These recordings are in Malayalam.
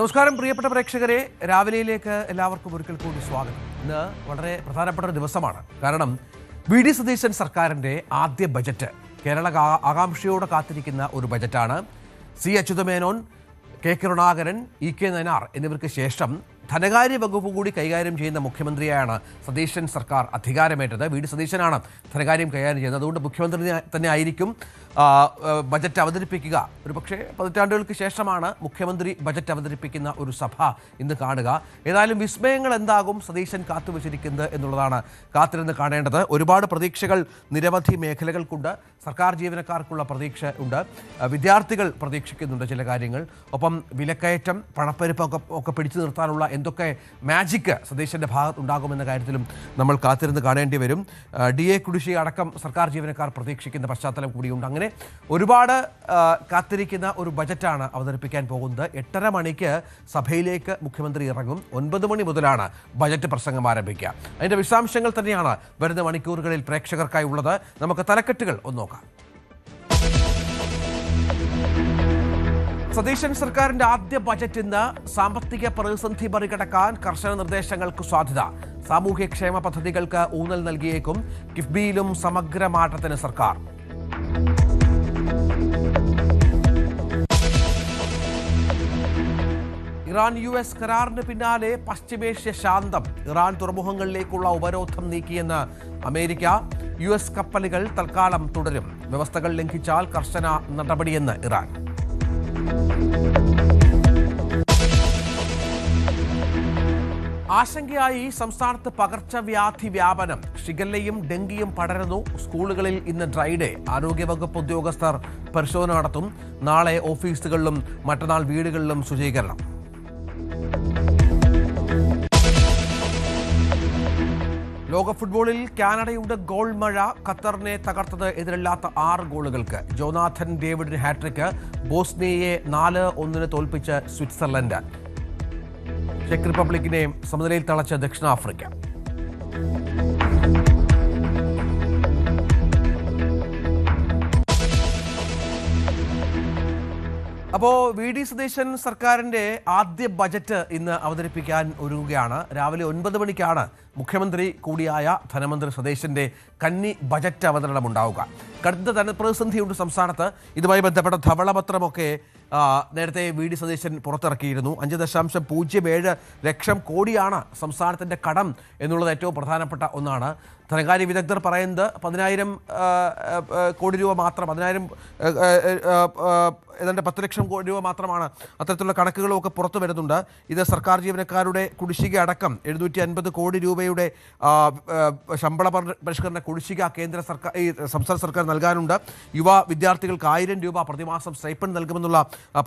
നമസ്കാരം പ്രിയപ്പെട്ട പ്രേക്ഷകരെ, രാവിലെയിലേക്ക് എല്ലാവർക്കും ഒരിക്കൽ കൂടി സ്വാഗതം. ഇന്ന് വളരെ പ്രധാനപ്പെട്ട ഒരു ദിവസമാണ്. കാരണം വി.ഡി. സതീശൻ സർക്കാരിൻ്റെ ആദ്യ ബജറ്റ് കേരള ആകാംക്ഷയോടെ കാത്തിരിക്കുന്ന ഒരു ബജറ്റാണ്. C Achutha Menon, K Karunakaran, E K Nayanar എന്നിവർക്ക് ശേഷം ധനകാര്യ വകുപ്പ് കൂടി കൈകാര്യം ചെയ്യുന്ന മുഖ്യമന്ത്രിയാണ് സതീശൻ സർക്കാർ അധികാരമേറ്റത്. വി.ഡി. സതീശനാണ് ധനകാര്യം കൈകാര്യം ചെയ്യുന്നത്. അതുകൊണ്ട് മുഖ്യമന്ത്രി തന്നെ ആയിരിക്കും ബജറ്റ് അവതരിപ്പിക്കുക. ഒരു പക്ഷേ പതിറ്റാണ്ടുകൾക്ക് ശേഷമാണ് മുഖ്യമന്ത്രി ബജറ്റ് അവതരിപ്പിക്കുന്ന ഒരു സഭ ഇന്ന് കാണുക. ഏതായാലും വിസ്മയങ്ങൾ എന്താകും സതീശൻ കാത്തുവച്ചിരിക്കുന്നത് എന്നുള്ളതാണ് കാത്തിരുന്ന് കാണേണ്ടത്. ഒരുപാട് പ്രതീക്ഷകൾ നിരവധി മേഖലകൾക്കുണ്ട്. സർക്കാർ ജീവനക്കാർക്കുള്ള പ്രതീക്ഷ ഉണ്ട്, വിദ്യാർത്ഥികൾ പ്രതീക്ഷിക്കുന്നുണ്ട് ചില കാര്യങ്ങൾ. ഒപ്പം വിലക്കയറ്റം, പണപ്പെരുപ്പം ഒക്കെ പിടിച്ചു നിർത്താനുള്ള എന്തൊക്കെ മാജിക്ക് സതീശൻ്റെ ഭാഗത്തുണ്ടാകുമെന്ന കാര്യത്തിലും നമ്മൾ കാത്തിരുന്ന് കാണേണ്ടി വരും. DA കുടിശ്ശിക അടക്കം സർക്കാർ ജീവനക്കാർ പ്രതീക്ഷിക്കുന്ന പശ്ചാത്തലം കൂടിയുണ്ട്. അങ്ങനെ ഒരുപാട് കാത്തിരിക്കുന്ന ഒരു ബജറ്റാണ് അവതരിപ്പിക്കാൻ പോകുന്നത്. 8:30 മണിക്ക് സഭയിലേക്ക് മുഖ്യമന്ത്രി ഇറങ്ങും. 9 മണി മുതലാണ് ബജറ്റ് പ്രസംഗം ആരംഭിക്കുക. അതിൻ്റെ വിശദാംശങ്ങൾ തന്നെയാണ് വരുന്ന മണിക്കൂറുകളിൽ പ്രേക്ഷകർക്കായി ഉള്ളത്. നമുക്ക് തലക്കെട്ടുകൾ ഒന്ന് നോക്കാം. സതീശൻ സർക്കാരിന്റെ ആദ്യ ബജറ്റ് ഇന്ന്. സാമ്പത്തിക പ്രതിസന്ധി മറികടക്കാൻ കർശന നിർദ്ദേശങ്ങൾക്ക് സാധ്യത. സാമൂഹ്യക്ഷേമ പദ്ധതികൾക്ക് ഊന്നൽ നൽകിയേക്കും. കിഫ്ബിയിലും സമഗ്ര മാറ്റത്തിന് സർക്കാർ. ഇറാൻ US കരാറിന് പിന്നാലെ പശ്ചിമേഷ്യ ശാന്തം. ഇറാൻ തുറമുഖങ്ങളിലേക്കുള്ള ഉപരോധം നീക്കിയെന്ന് അമേരിക്ക. US കപ്പലുകൾ തൽക്കാലം തുടരും. വ്യവസ്ഥകൾ ലംഘിച്ചാൽ കർശന നടപടിയെന്ന് ഇറാൻ. ആശങ്കയായി സംസ്ഥാനത്ത് പകർച്ചവ്യാധി വ്യാപനം. ഷിഗല്ലയും ഡെങ്കിയും പടരുന്നു. സ്കൂളുകളിൽ ഇന്ന് ഡ്രൈ ഡേ. ആരോഗ്യവകുപ്പ് ഉദ്യോഗസ്ഥർ പരിശോധന നടത്തും. നാളെ ഓഫീസുകളിലും മറ്റന്നാൾ വീടുകളിലും ശുചീകരണം. ലോക ഫുട്ബോളിൽ കാനഡയുടെ ഗോൾ മഴ. ഖത്തറിനെ തകർത്തത് എതിരില്ലാത്ത 6 ഗോളുകൾക്ക്. Jonathan ഡേവിഡിന് hat trick. ബോസ്നിയയെ 4-1 തോൽപ്പിച്ച് സ്വിറ്റ്സർലൻഡ്. ചെക്ക് റിപ്പബ്ലിക്കിനെ സമനിലയിൽ തളച്ച ദക്ഷിണാഫ്രിക്ക. അപ്പോൾ വി.ഡി. സതീശൻ സർക്കാരിൻ്റെ ആദ്യ ബജറ്റ് ഇന്ന് അവതരിപ്പിക്കാൻ ഒരുങ്ങുകയാണ്. രാവിലെ 9 മണിക്കാണ് മുഖ്യമന്ത്രി കൂടിയായ ധനമന്ത്രി സതീശൻ്റെ കന്നി ബജറ്റ് അവതരണം ഉണ്ടാവുക. കടുത്ത ധനപ്രതിസന്ധിയുണ്ട് സംസ്ഥാനത്ത്. ഇതുമായി ബന്ധപ്പെട്ട ധവളപത്രമൊക്കെ നേരത്തെ വി.ഡി. സതീശൻ പുറത്തിറക്കിയിരുന്നു. 5.07 ലക്ഷം കോടിയാണ് സംസ്ഥാനത്തിൻ്റെ കടം എന്നുള്ളത് ഏറ്റവും പ്രധാനപ്പെട്ട ഒന്നാണ്. ധനകാര്യ വിദഗ്ധർ പറയുന്നത് 10,000 കോടി രൂപ മാത്രം, 10 ലക്ഷം കോടി രൂപ മാത്രമാണ്. അത്തരത്തിലുള്ള കണക്കുകളും ഒക്കെ പുറത്തു വരുന്നുണ്ട്. ഇത് സർക്കാർ ജീവനക്കാരുടെ കുടിശ്ശിക അടക്കം 750 കോടി രൂപയുടെ ശമ്പള പരിഷ്കരണ കുടിശ്ശിക കേന്ദ്ര സർക്കാർ സംസ്ഥാന സർക്കാർ നൽകാനുണ്ട്. യുവ വിദ്യാർത്ഥികൾക്ക് 1000 രൂപ പ്രതിമാസം സ്റ്റൈപ്പൻഡ് നൽകുമെന്നുള്ള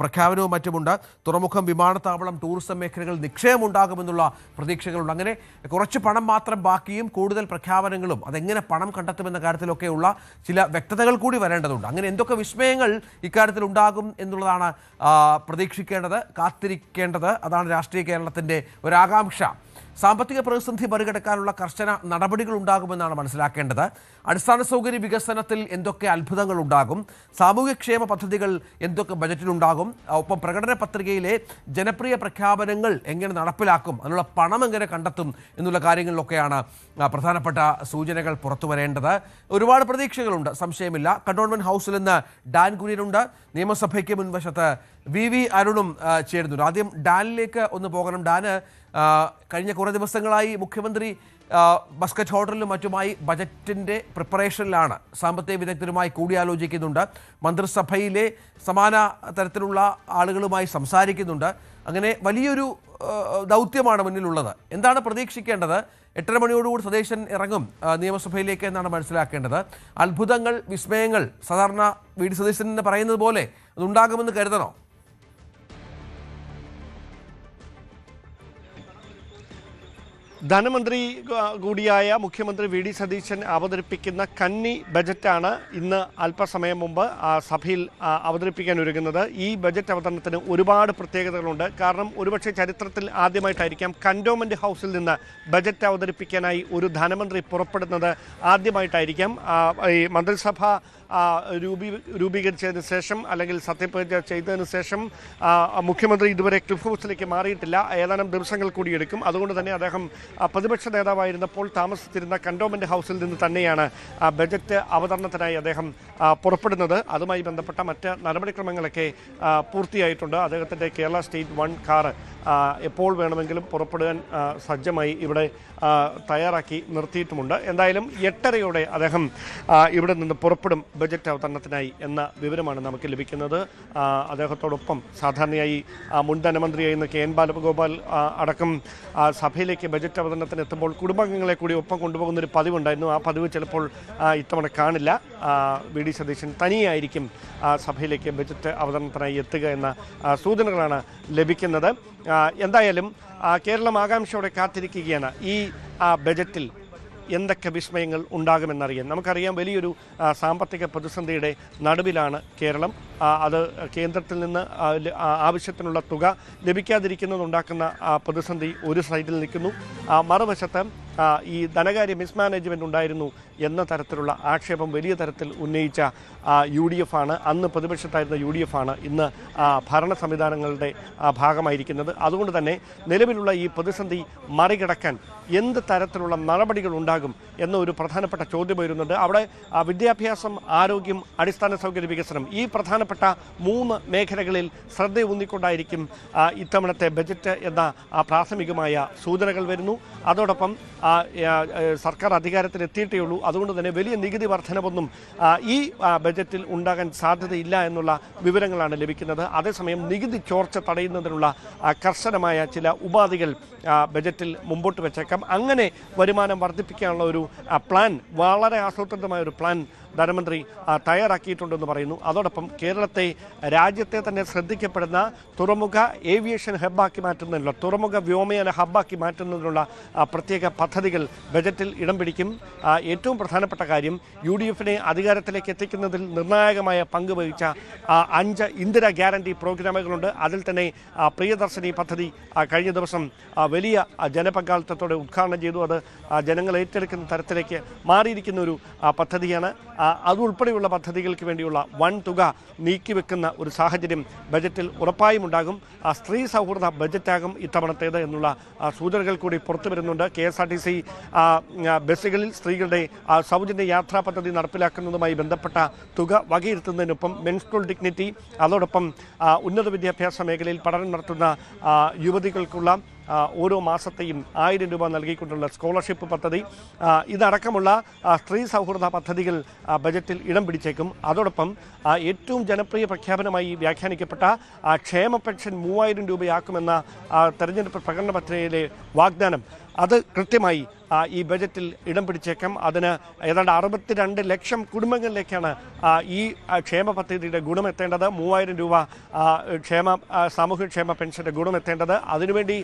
പ്രഖ്യാപനവും മറ്റുമുണ്ട്. തുറമുഖം, വിമാനത്താവളം, ടൂറിസം മേഖലകൾ നിക്ഷേപമുണ്ടാകുമെന്നുള്ള പ്രതീക്ഷകളുണ്ട്. അങ്ങനെ കുറച്ച് പണം മാത്രം ബാക്കിയും കൂടുതൽ പ്രഖ്യാപനങ്ങളും അതെങ്ങനെ പണം കണ്ടെത്തുമെന്ന കാര്യത്തിലൊക്കെയുള്ള ചില വ്യക്തതകൾ കൂടി വരേണ്ടതുണ്ട്. അങ്ങനെ എന്തൊക്കെ വിസ്മയങ്ങൾ ഇക്കാര്യത്തിൽ ഉണ്ടാകും എന്നുള്ളതാണ് പ്രതീക്ഷിക്കേണ്ടത്, കാത്തിരിക്കേണ്ടത്. അതാണ് രാഷ്ട്രീയ കേരളത്തിൻ്റെ ഒരാകാംക്ഷ. സാമ്പത്തിക പ്രതിസന്ധി മറികടക്കാനുള്ള കർശന നടപടികൾ ഉണ്ടാകുമെന്നാണ് മനസ്സിലാക്കേണ്ടത്. അടിസ്ഥാന സൗകര്യ വികസനത്തിൽ എന്തൊക്കെ അത്ഭുതങ്ങൾ ഉണ്ടാകും, സാമൂഹ്യക്ഷേമ പദ്ധതികൾ എന്തൊക്കെ ബജറ്റിലുണ്ടാകും, ഒപ്പം പ്രകടന പത്രികയിലെ ജനപ്രിയ പ്രഖ്യാപനങ്ങൾ എങ്ങനെ നടപ്പിലാക്കും, അതിനുള്ള പണം എങ്ങനെ കണ്ടെത്തും എന്നുള്ള കാര്യങ്ങളിലൊക്കെയാണ് പ്രധാനപ്പെട്ട സൂചനകൾ പുറത്തു വരേണ്ടത്. ഒരുപാട് പ്രതീക്ഷകളുണ്ട്, സംശയമില്ല. കണ്ടോൺമെൻറ് ഹൗസിൽ നിന്ന് ഡാൻ കുര്യനുണ്ട്. നിയമസഭയ്ക്ക് മുൻവശത്ത് വി അരുണും ചേരുന്നുണ്ട്. ആദ്യം ഡാനിലേക്ക് ഒന്ന് പോകണം. ഡാന്, കഴിഞ്ഞ കുറേ ദിവസങ്ങളായി മുഖ്യമന്ത്രി ബസ്കറ്റ് ഹോട്ടലിലും മറ്റുമായി ബജറ്റിൻ്റെ പ്രിപ്പറേഷനിലാണ്. സാമ്പത്തിക വിദഗ്ധരുമായി കൂടിയാലോചിക്കുന്നുണ്ട്. മന്ത്രിസഭയിലെ സമാന തരത്തിലുള്ള ആളുകളുമായി സംസാരിക്കുന്നുണ്ട്. അങ്ങനെ വലിയൊരു ദൗത്യമാണ് മുന്നിലുള്ളത്. എന്താണ് പ്രതീക്ഷിക്കേണ്ടത്? 8:30 മണിയോടുകൂടി സതീശൻ ഇറങ്ങും നിയമസഭയിലേക്ക് എന്നാണ് മനസ്സിലാക്കേണ്ടത്. അത്ഭുതങ്ങൾ, വിസ്മയങ്ങൾ സാധാരണ വി.ഡി. സതീശൻ എന്ന് പറയുന്നത് പോലെ അതുണ്ടാകുമെന്ന് കരുതണോ? ധനമന്ത്രി കൂടിയായ മുഖ്യമന്ത്രി വി ഡി സതീശൻ അവതരിപ്പിക്കുന്ന കന്നി ബജറ്റാണ് ഇന്ന് അല്പസമയം മുമ്പ് സഭയിൽ അവതരിപ്പിക്കാൻ ഒരുങ്ങുന്നത്. ഈ ബജറ്റ് അവതരണത്തിന് ഒരുപാട് പ്രത്യേകതകളുണ്ട്. കാരണം ഒരുപക്ഷെ ചരിത്രത്തിൽ ആദ്യമായിട്ടായിരിക്കാം കന്റോൺമെന്റ് ഹൗസിൽ നിന്ന് ബജറ്റ് അവതരിപ്പിക്കാനായി ഒരു ധനമന്ത്രി പുറപ്പെടുന്നത് ആദ്യമായിട്ടായിരിക്കാം. ഈ മന്ത്രിസഭ രൂപീകരിച്ചതിന് ശേഷം അല്ലെങ്കിൽ സത്യപ്രതിജ്ഞ ചെയ്തതിന് ശേഷം മുഖ്യമന്ത്രി ഇതുവരെ ക്ലിഫ് ഹൗസിലേക്ക് മാറിയിട്ടില്ല. ഏതാനും ദിവസങ്ങൾ കൂടി എടുക്കും. അതുകൊണ്ട് തന്നെ അദ്ദേഹം പ്രതിപക്ഷ നേതാവായിരുന്നപ്പോൾ താമസിച്ചിരുന്ന കന്റോൺമെന്റ് ഹൗസിൽ നിന്ന് തന്നെയാണ് ബജറ്റ് അവതരണത്തിനായി അദ്ദേഹം പുറപ്പെടുന്നത്. അതുമായി ബന്ധപ്പെട്ട മറ്റ് നടപടിക്രമങ്ങളൊക്കെ പൂർത്തിയായിട്ടുണ്ട്. അദ്ദേഹത്തിൻ്റെ കേരള സ്റ്റേറ്റ് 1 കാർ എപ്പോൾ വേണമെങ്കിലും പുറപ്പെടുവാൻ സജ്ജമായി ഇവിടെ തയ്യാറാക്കി നിർത്തിയിട്ടുമുണ്ട്. എന്തായാലും 8:30 അദ്ദേഹം ഇവിടെ നിന്ന് പുറപ്പെടും ബജറ്റ് അവതരണത്തിനായി എന്ന വിവരമാണ് നമുക്ക് ലഭിക്കുന്നത്. അദ്ദേഹത്തോടൊപ്പം സാധാരണയായി മുൻ ധനമന്ത്രിയായിരുന്ന KN ബാലഗോപാൽ അടക്കം സഭയിലേക്ക് ബജറ്റ് അവതരണത്തിന് എത്തുമ്പോൾ കുടുംബാംഗങ്ങളെ കൂടി ഒപ്പം കൊണ്ടുപോകുന്നൊരു പതിവുണ്ടായിരുന്നു. ആ പതിവ് ചിലപ്പോൾ ഇത്തവണ കാണില്ല. വി ഡി സതീശൻ തനിയായിരിക്കും സഭയിലേക്ക് ബജറ്റ് അവതരണത്തിനായി എത്തുക എന്ന സൂചനകളാണ് ലഭിക്കുന്നത്. എന്തായാലും കേരളം ആകാംക്ഷയോടെ കാത്തിരിക്കുകയാണ് ഈ ബജറ്റിൽ എന്തൊക്കെ വിസ്മയങ്ങൾ ഉണ്ടാകുമെന്നറിയാൻ. നമുക്കറിയാം വലിയൊരു സാമ്പത്തിക പ്രതിസന്ധിയുടെ നടുവിലാണ് കേരളം. അത് കേന്ദ്രത്തിൽ നിന്ന് ആവശ്യത്തിനുള്ള തുക ലഭിക്കാതിരിക്കുന്നതുണ്ടാക്കുന്ന പ്രതിസന്ധി ഒരു സൈഡിൽ നിൽക്കുന്നു. മറുവശത്ത് ഈ ധനകാര്യ മിസ്മാനേജ്മെൻറ്റ് ഉണ്ടായിരുന്നു എന്ന തരത്തിലുള്ള ആക്ഷേപം വലിയ തരത്തിൽ ഉന്നയിച്ച UDF ആണ്. അന്ന് പ്രതിപക്ഷത്തായിരുന്ന UDF ആണ് ഇന്ന് ഭരണ സംവിധാനങ്ങളുടെ ഭാഗമായിരിക്കുന്നത്. അതുകൊണ്ട് തന്നെ നിലവിലുള്ള ഈ പ്രതിസന്ധി മറികടക്കാൻ എന്ത് തരത്തിലുള്ള നടപടികൾ ഉണ്ടാകും എന്ന ഒരു പ്രധാനപ്പെട്ട ചോദ്യം വരുന്നുണ്ട്. അവിടെ വിദ്യാഭ്യാസം, ആരോഗ്യം, അടിസ്ഥാന സൗകര്യ വികസനം, ഈ പ്രധാനപ്പെട്ട 3 മേഖലകളിൽ ശ്രദ്ധയൂന്നിക്കൊണ്ടായിരിക്കും ഇത്തവണത്തെ ബജറ്റ് എന്ന പ്രാഥമികമായ സൂചനകൾ വരുന്നു. അതോടൊപ്പം സർക്കാർ അധികാരത്തിലെത്തിയിട്ടേ ഉള്ളൂ. അതുകൊണ്ട് തന്നെ വലിയ നികുതി വർധനവൊന്നും ഈ ബജറ്റിൽ ഉണ്ടാകാൻ സാധ്യതയില്ല എന്നുള്ള വിവരങ്ങളാണ് ലഭിക്കുന്നത്. അതേസമയം നികുതി ചോർച്ച തടയുന്നതിനുള്ള കർശനമായ ചില ഉപാധികൾ ബജറ്റിൽ മുമ്പോട്ട് വെച്ചേക്കാം. അങ്ങനെ വരുമാനം വർദ്ധിപ്പിക്കാനുള്ള ഒരു പ്ലാൻ, വളരെ ആസൂത്രിതമായ ഒരു പ്ലാൻ ധനമന്ത്രി തയ്യാറാക്കിയിട്ടുണ്ടെന്ന് പറയുന്നു. അതോടൊപ്പം കേരളത്തെ രാജ്യത്തെ തന്നെ ശ്രദ്ധിക്കപ്പെടുന്ന തുറമുഖ ഏവിയേഷൻ ഹബ്ബാക്കി മാറ്റുന്നതിനുള്ള, തുറമുഖ വ്യോമയാന ഹബ്ബാക്കി മാറ്റുന്നതിനുള്ള പ്രത്യേക പദ്ധതികൾ ബജറ്റിൽ ഇടം പിടിക്കും. ഏറ്റവും പ്രധാനപ്പെട്ട കാര്യം UDFനെ അധികാരത്തിലേക്ക് എത്തിക്കുന്നതിൽ നിർണായകമായ പങ്ക് വഹിച്ച 5 ഇന്ദിര ഗ്യാരണ്ടി പ്രോഗ്രാമുകളുണ്ട്. അതിൽ തന്നെ പ്രിയദർശിനി പദ്ധതി കഴിഞ്ഞ ദിവസം വലിയ ജനപങ്കാളിത്തത്തോടെ ഉദ്ഘാടനം ചെയ്തു. അത് ജനങ്ങൾ ഏറ്റെടുക്കുന്ന തരത്തിലേക്ക് മാറിയിരിക്കുന്ന ഒരു പദ്ധതിയാണ്. അതുൾപ്പെടെയുള്ള പദ്ധതികൾക്ക് വേണ്ടിയുള്ള വൻ തുക നീക്കിവെക്കുന്ന ഒരു സാഹചര്യം ബജറ്റിൽ ഉറപ്പായും ഉണ്ടാകും. സ്ത്രീ സൗഹൃദ ബജറ്റാകും ഇത്തവണത്തേത് എന്നുള്ള സൂചനകൾ കൂടി പുറത്തു വരുന്നുണ്ട്. KSRTC ബസ്സുകളിൽ സ്ത്രീകളുടെ സൗജന്യ യാത്രാ പദ്ധതി നടപ്പിലാക്കുന്നതുമായി ബന്ധപ്പെട്ട തുക വകയിരുത്തുന്നതിനൊപ്പം മെൻസ്ട്രൽ ഡിഗ്നിറ്റി, അതോടൊപ്പം ഉന്നത വിദ്യാഭ്യാസ മേഖലയിൽ പഠനം നടത്തുന്ന യുവതികൾക്കുള്ള ഓരോ മാസത്തെയും 1000 രൂപ നൽകിക്കൊണ്ടുള്ള സ്കോളർഷിപ്പ് പദ്ധതി, ഇതടക്കമുള്ള സ്ത്രീ സൗഹൃദ പദ്ധതികൾ ബജറ്റിൽ ഇടം പിടിച്ചേക്കും. അതോടൊപ്പം ഏറ്റവും ജനപ്രിയ പ്രഖ്യാപനമായി വ്യാഖ്യാനിക്കപ്പെട്ട ക്ഷേമ പെൻഷൻ 3000 രൂപയാക്കുമെന്ന തെരഞ്ഞെടുപ്പ് പ്രകടന പത്രികയിലെ വാഗ്ദാനം, അത് കൃത്യമായി ഈ ബജറ്റിൽ ഇടം പിടിച്ചേക്കാം. അതിന് ഏതാണ്ട് 62 ലക്ഷം കുടുംബങ്ങളിലേക്കാണ് ഈ ക്ഷേമ പദ്ധതിയുടെ ഗുണമെത്തേണ്ടത്. 3000 രൂപ സാമൂഹ്യക്ഷേമ പെൻഷൻ്റെ ഗുണമെത്തേണ്ടത്. അതിനുവേണ്ടി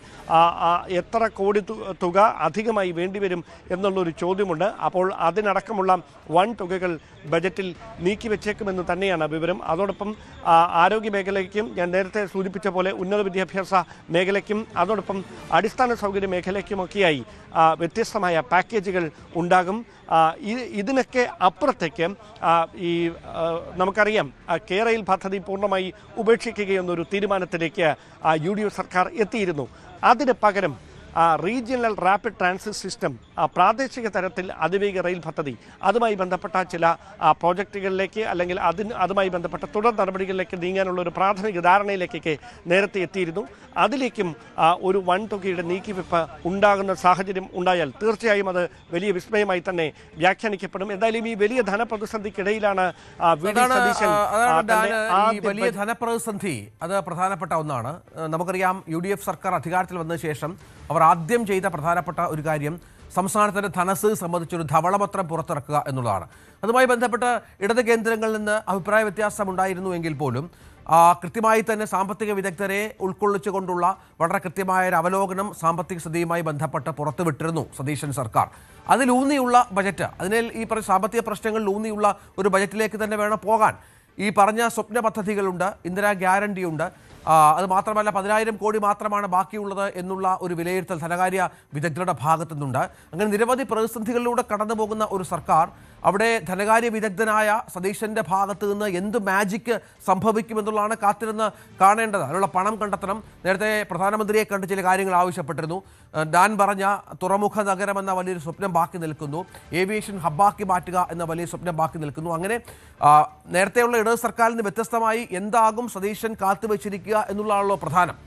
എത്ര കോടി തുക അധികമായി വേണ്ടിവരും എന്നുള്ളൊരു ചോദ്യമുണ്ട്. അപ്പോൾ അതിനടക്കമുള്ള വൻ തുകകൾ ബജറ്റിൽ നീക്കിവെച്ചേക്കുമെന്ന് തന്നെയാണ് വിവരം. അതോടൊപ്പം ആരോഗ്യ മേഖലയ്ക്കും, ഞാൻ നേരത്തെ സൂചിപ്പിച്ച പോലെ ഉന്നത വിദ്യാഭ്യാസ മേഖലയ്ക്കും, അതോടൊപ്പം അടിസ്ഥാന സൗകര്യ മേഖലയ്ക്കുമൊക്കെയായി വ്യത്യസ്തമായ പാക്കേജുകൾ ഉണ്ടാകും. ഇതിനൊക്കെ അപ്പുറത്തേക്ക് നമുക്കറിയാം കേരയിൽ പദ്ധതി പൂർണ്ണമായി ഉപേക്ഷിക്കുകയെന്നൊരു തീരുമാനത്തിലേക്ക് UDF സർക്കാർ എത്തിയിരുന്നു. അതിന് പകരം റീജിയണൽ റാപ്പിഡ് ട്രാൻസിറ്റ് സിസ്റ്റം, പ്രാദേശിക തലത്തിൽ അതിവേഗ റെയിൽ പദ്ധതി, അതുമായി ബന്ധപ്പെട്ട ചില പ്രോജക്റ്റുകളിലേക്ക് അല്ലെങ്കിൽ അതുമായി ബന്ധപ്പെട്ട തുടർ നടപടികളിലേക്ക് നീങ്ങാനുള്ള ഒരു പ്രാഥമിക ധാരണയിലേക്കൊക്കെ നേരത്തെ എത്തിയിരുന്നു. അതിലേക്കും ഒരു വൻതുകയുടെ നീക്കിവെപ്പ് ഉണ്ടാകുന്ന സാഹചര്യം ഉണ്ടായാൽ തീർച്ചയായും അത് വലിയ വിസ്മയമായി തന്നെ വ്യാഖ്യാനിക്കപ്പെടും. എന്തായാലും ഈ വലിയ ധനപ്രതിസന്ധിക്കിടയിലാണ് വലിയ ധനപ്രതിസന്ധി, അത് പ്രധാനപ്പെട്ട ഒന്നാണ്. നമുക്കറിയാം UDF സർക്കാർ അധികാരത്തിൽ വന്ന ശേഷം അവർ ആദ്യം ചെയ്ത പ്രധാനപ്പെട്ട ഒരു കാര്യം സംസ്ഥാനത്തിൻ്റെ ധനസ്ഥിതി സംബന്ധിച്ചൊരു ധവളപത്രം പുറത്തിറക്കുക എന്നുള്ളതാണ്. അതുമായി ബന്ധപ്പെട്ട് ഇടത് കേന്ദ്രങ്ങളിൽ നിന്ന് അഭിപ്രായ വ്യത്യാസം ഉണ്ടായിരുന്നുവെങ്കിൽ പോലും കൃത്യമായി തന്നെ സാമ്പത്തിക വിദഗ്ധരെ ഉൾക്കൊള്ളിച്ചുകൊണ്ടുള്ള വളരെ കൃത്യമായ ഒരു അവലോകനം സാമ്പത്തിക സ്ഥിതിയുമായി ബന്ധപ്പെട്ട് പുറത്തുവിട്ടിരുന്നു സതീശൻ സർക്കാർ. അതിലൂന്നിയുള്ള ബജറ്റ്, അതിനാൽ ഈ സാമ്പത്തിക പ്രശ്നങ്ങളിൽ ഊന്നിയുള്ള ഒരു ബജറ്റിലേക്ക് തന്നെ വേണം പോകാൻ. ഈ പറഞ്ഞ സ്വപ്ന പദ്ധതികളുണ്ട്, ഇന്ദിരാ ഗ്യാരണ്ടിയുണ്ട്, അത് മാത്രമല്ല 10,000 കോടി മാത്രമാണ് ബാക്കിയുള്ളത് എന്നുള്ള ഒരു വിലയിരുത്തൽ ധനകാര്യ വിദഗ്ധരുടെ ഭാഗത്തു നിന്നുണ്ട്. അങ്ങനെ നിരവധി പ്രതിസന്ധികളിലൂടെ കടന്നു പോകുന്ന ഒരു സർക്കാർ, അവിടെ ധനകാര്യ വിദഗ്ധനായ സതീശന്റെ ഭാഗത്ത് നിന്ന് എന്ത് മാജിക്ക് സംഭവിക്കുമെന്നുള്ളതാണ് കാത്തിരുന്ന് കാണേണ്ടത്. അതിനുള്ള പണം കണ്ടെത്തണം. നേരത്തെ പ്രധാനമന്ത്രിയെ കണ്ട് ചില കാര്യങ്ങൾ ആവശ്യപ്പെട്ടിരുന്നു. ഡാൻ പറഞ്ഞ തുറമുഖ നഗരം എന്ന വലിയൊരു സ്വപ്നം ബാക്കി നിൽക്കുന്നു, ഏവിയേഷൻ ഹബ്ബാക്കി മാറ്റുക എന്ന വലിയ സ്വപ്നം ബാക്കി നിൽക്കുന്നു. അങ്ങനെ നേരത്തെയുള്ള ഇടത് സർക്കാരിൽ നിന്ന് വ്യത്യസ്തമായി എന്താകും സതീശൻ കാത്തുവച്ചിരിക്കുക എന്നുള്ളതാണല്ലോ പ്രധാനം.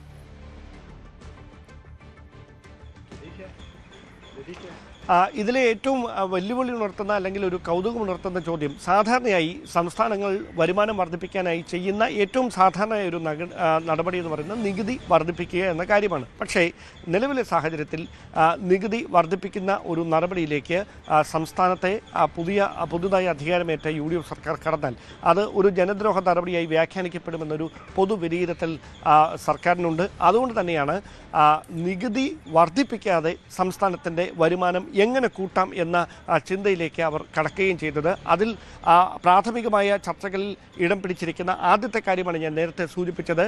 ഇതിലെ ഏറ്റവും വെല്ലുവിളി ഉണർത്തുന്ന അല്ലെങ്കിൽ ഒരു കൗതുകം ഉണർത്തുന്ന ചോദ്യം, സാധാരണയായി സംസ്ഥാനങ്ങൾ വരുമാനം വർദ്ധിപ്പിക്കാനായി ചെയ്യുന്ന ഏറ്റവും സാധാരണ ഒരു നടപടി എന്ന് പറയുന്നത് നികുതി വർദ്ധിപ്പിക്കുക എന്ന കാര്യമാണ്. പക്ഷേ നിലവിലെ സാഹചര്യത്തിൽ നികുതി വർദ്ധിപ്പിക്കുന്ന ഒരു നടപടിയിലേക്ക് സംസ്ഥാനത്തെ പുതുതായി അധികാരമേറ്റ UDF സർക്കാർ കടന്നാൽ അത് ഒരു ജനദ്രോഹ നടപടിയായി വ്യാഖ്യാനിക്കപ്പെടുമെന്നൊരു പൊതു വിലയിരുത്തൽ സർക്കാരിനുണ്ട്. അതുകൊണ്ട് തന്നെയാണ് നികുതി വർദ്ധിപ്പിക്കാതെ സംസ്ഥാനത്തിൻ്റെ വരുമാനം എങ്ങനെ കൂട്ടാം എന്ന ചിന്തയിലേക്ക് അവർ കടക്കുകയും ചെയ്തത്. അതിൽ പ്രാഥമികമായ ചർച്ചകളിൽ ഇടം പിടിച്ചിരിക്കുന്ന ആദ്യത്തെ കാര്യമാണ് ഞാൻ നേരത്തെ സൂചിപ്പിച്ചത്.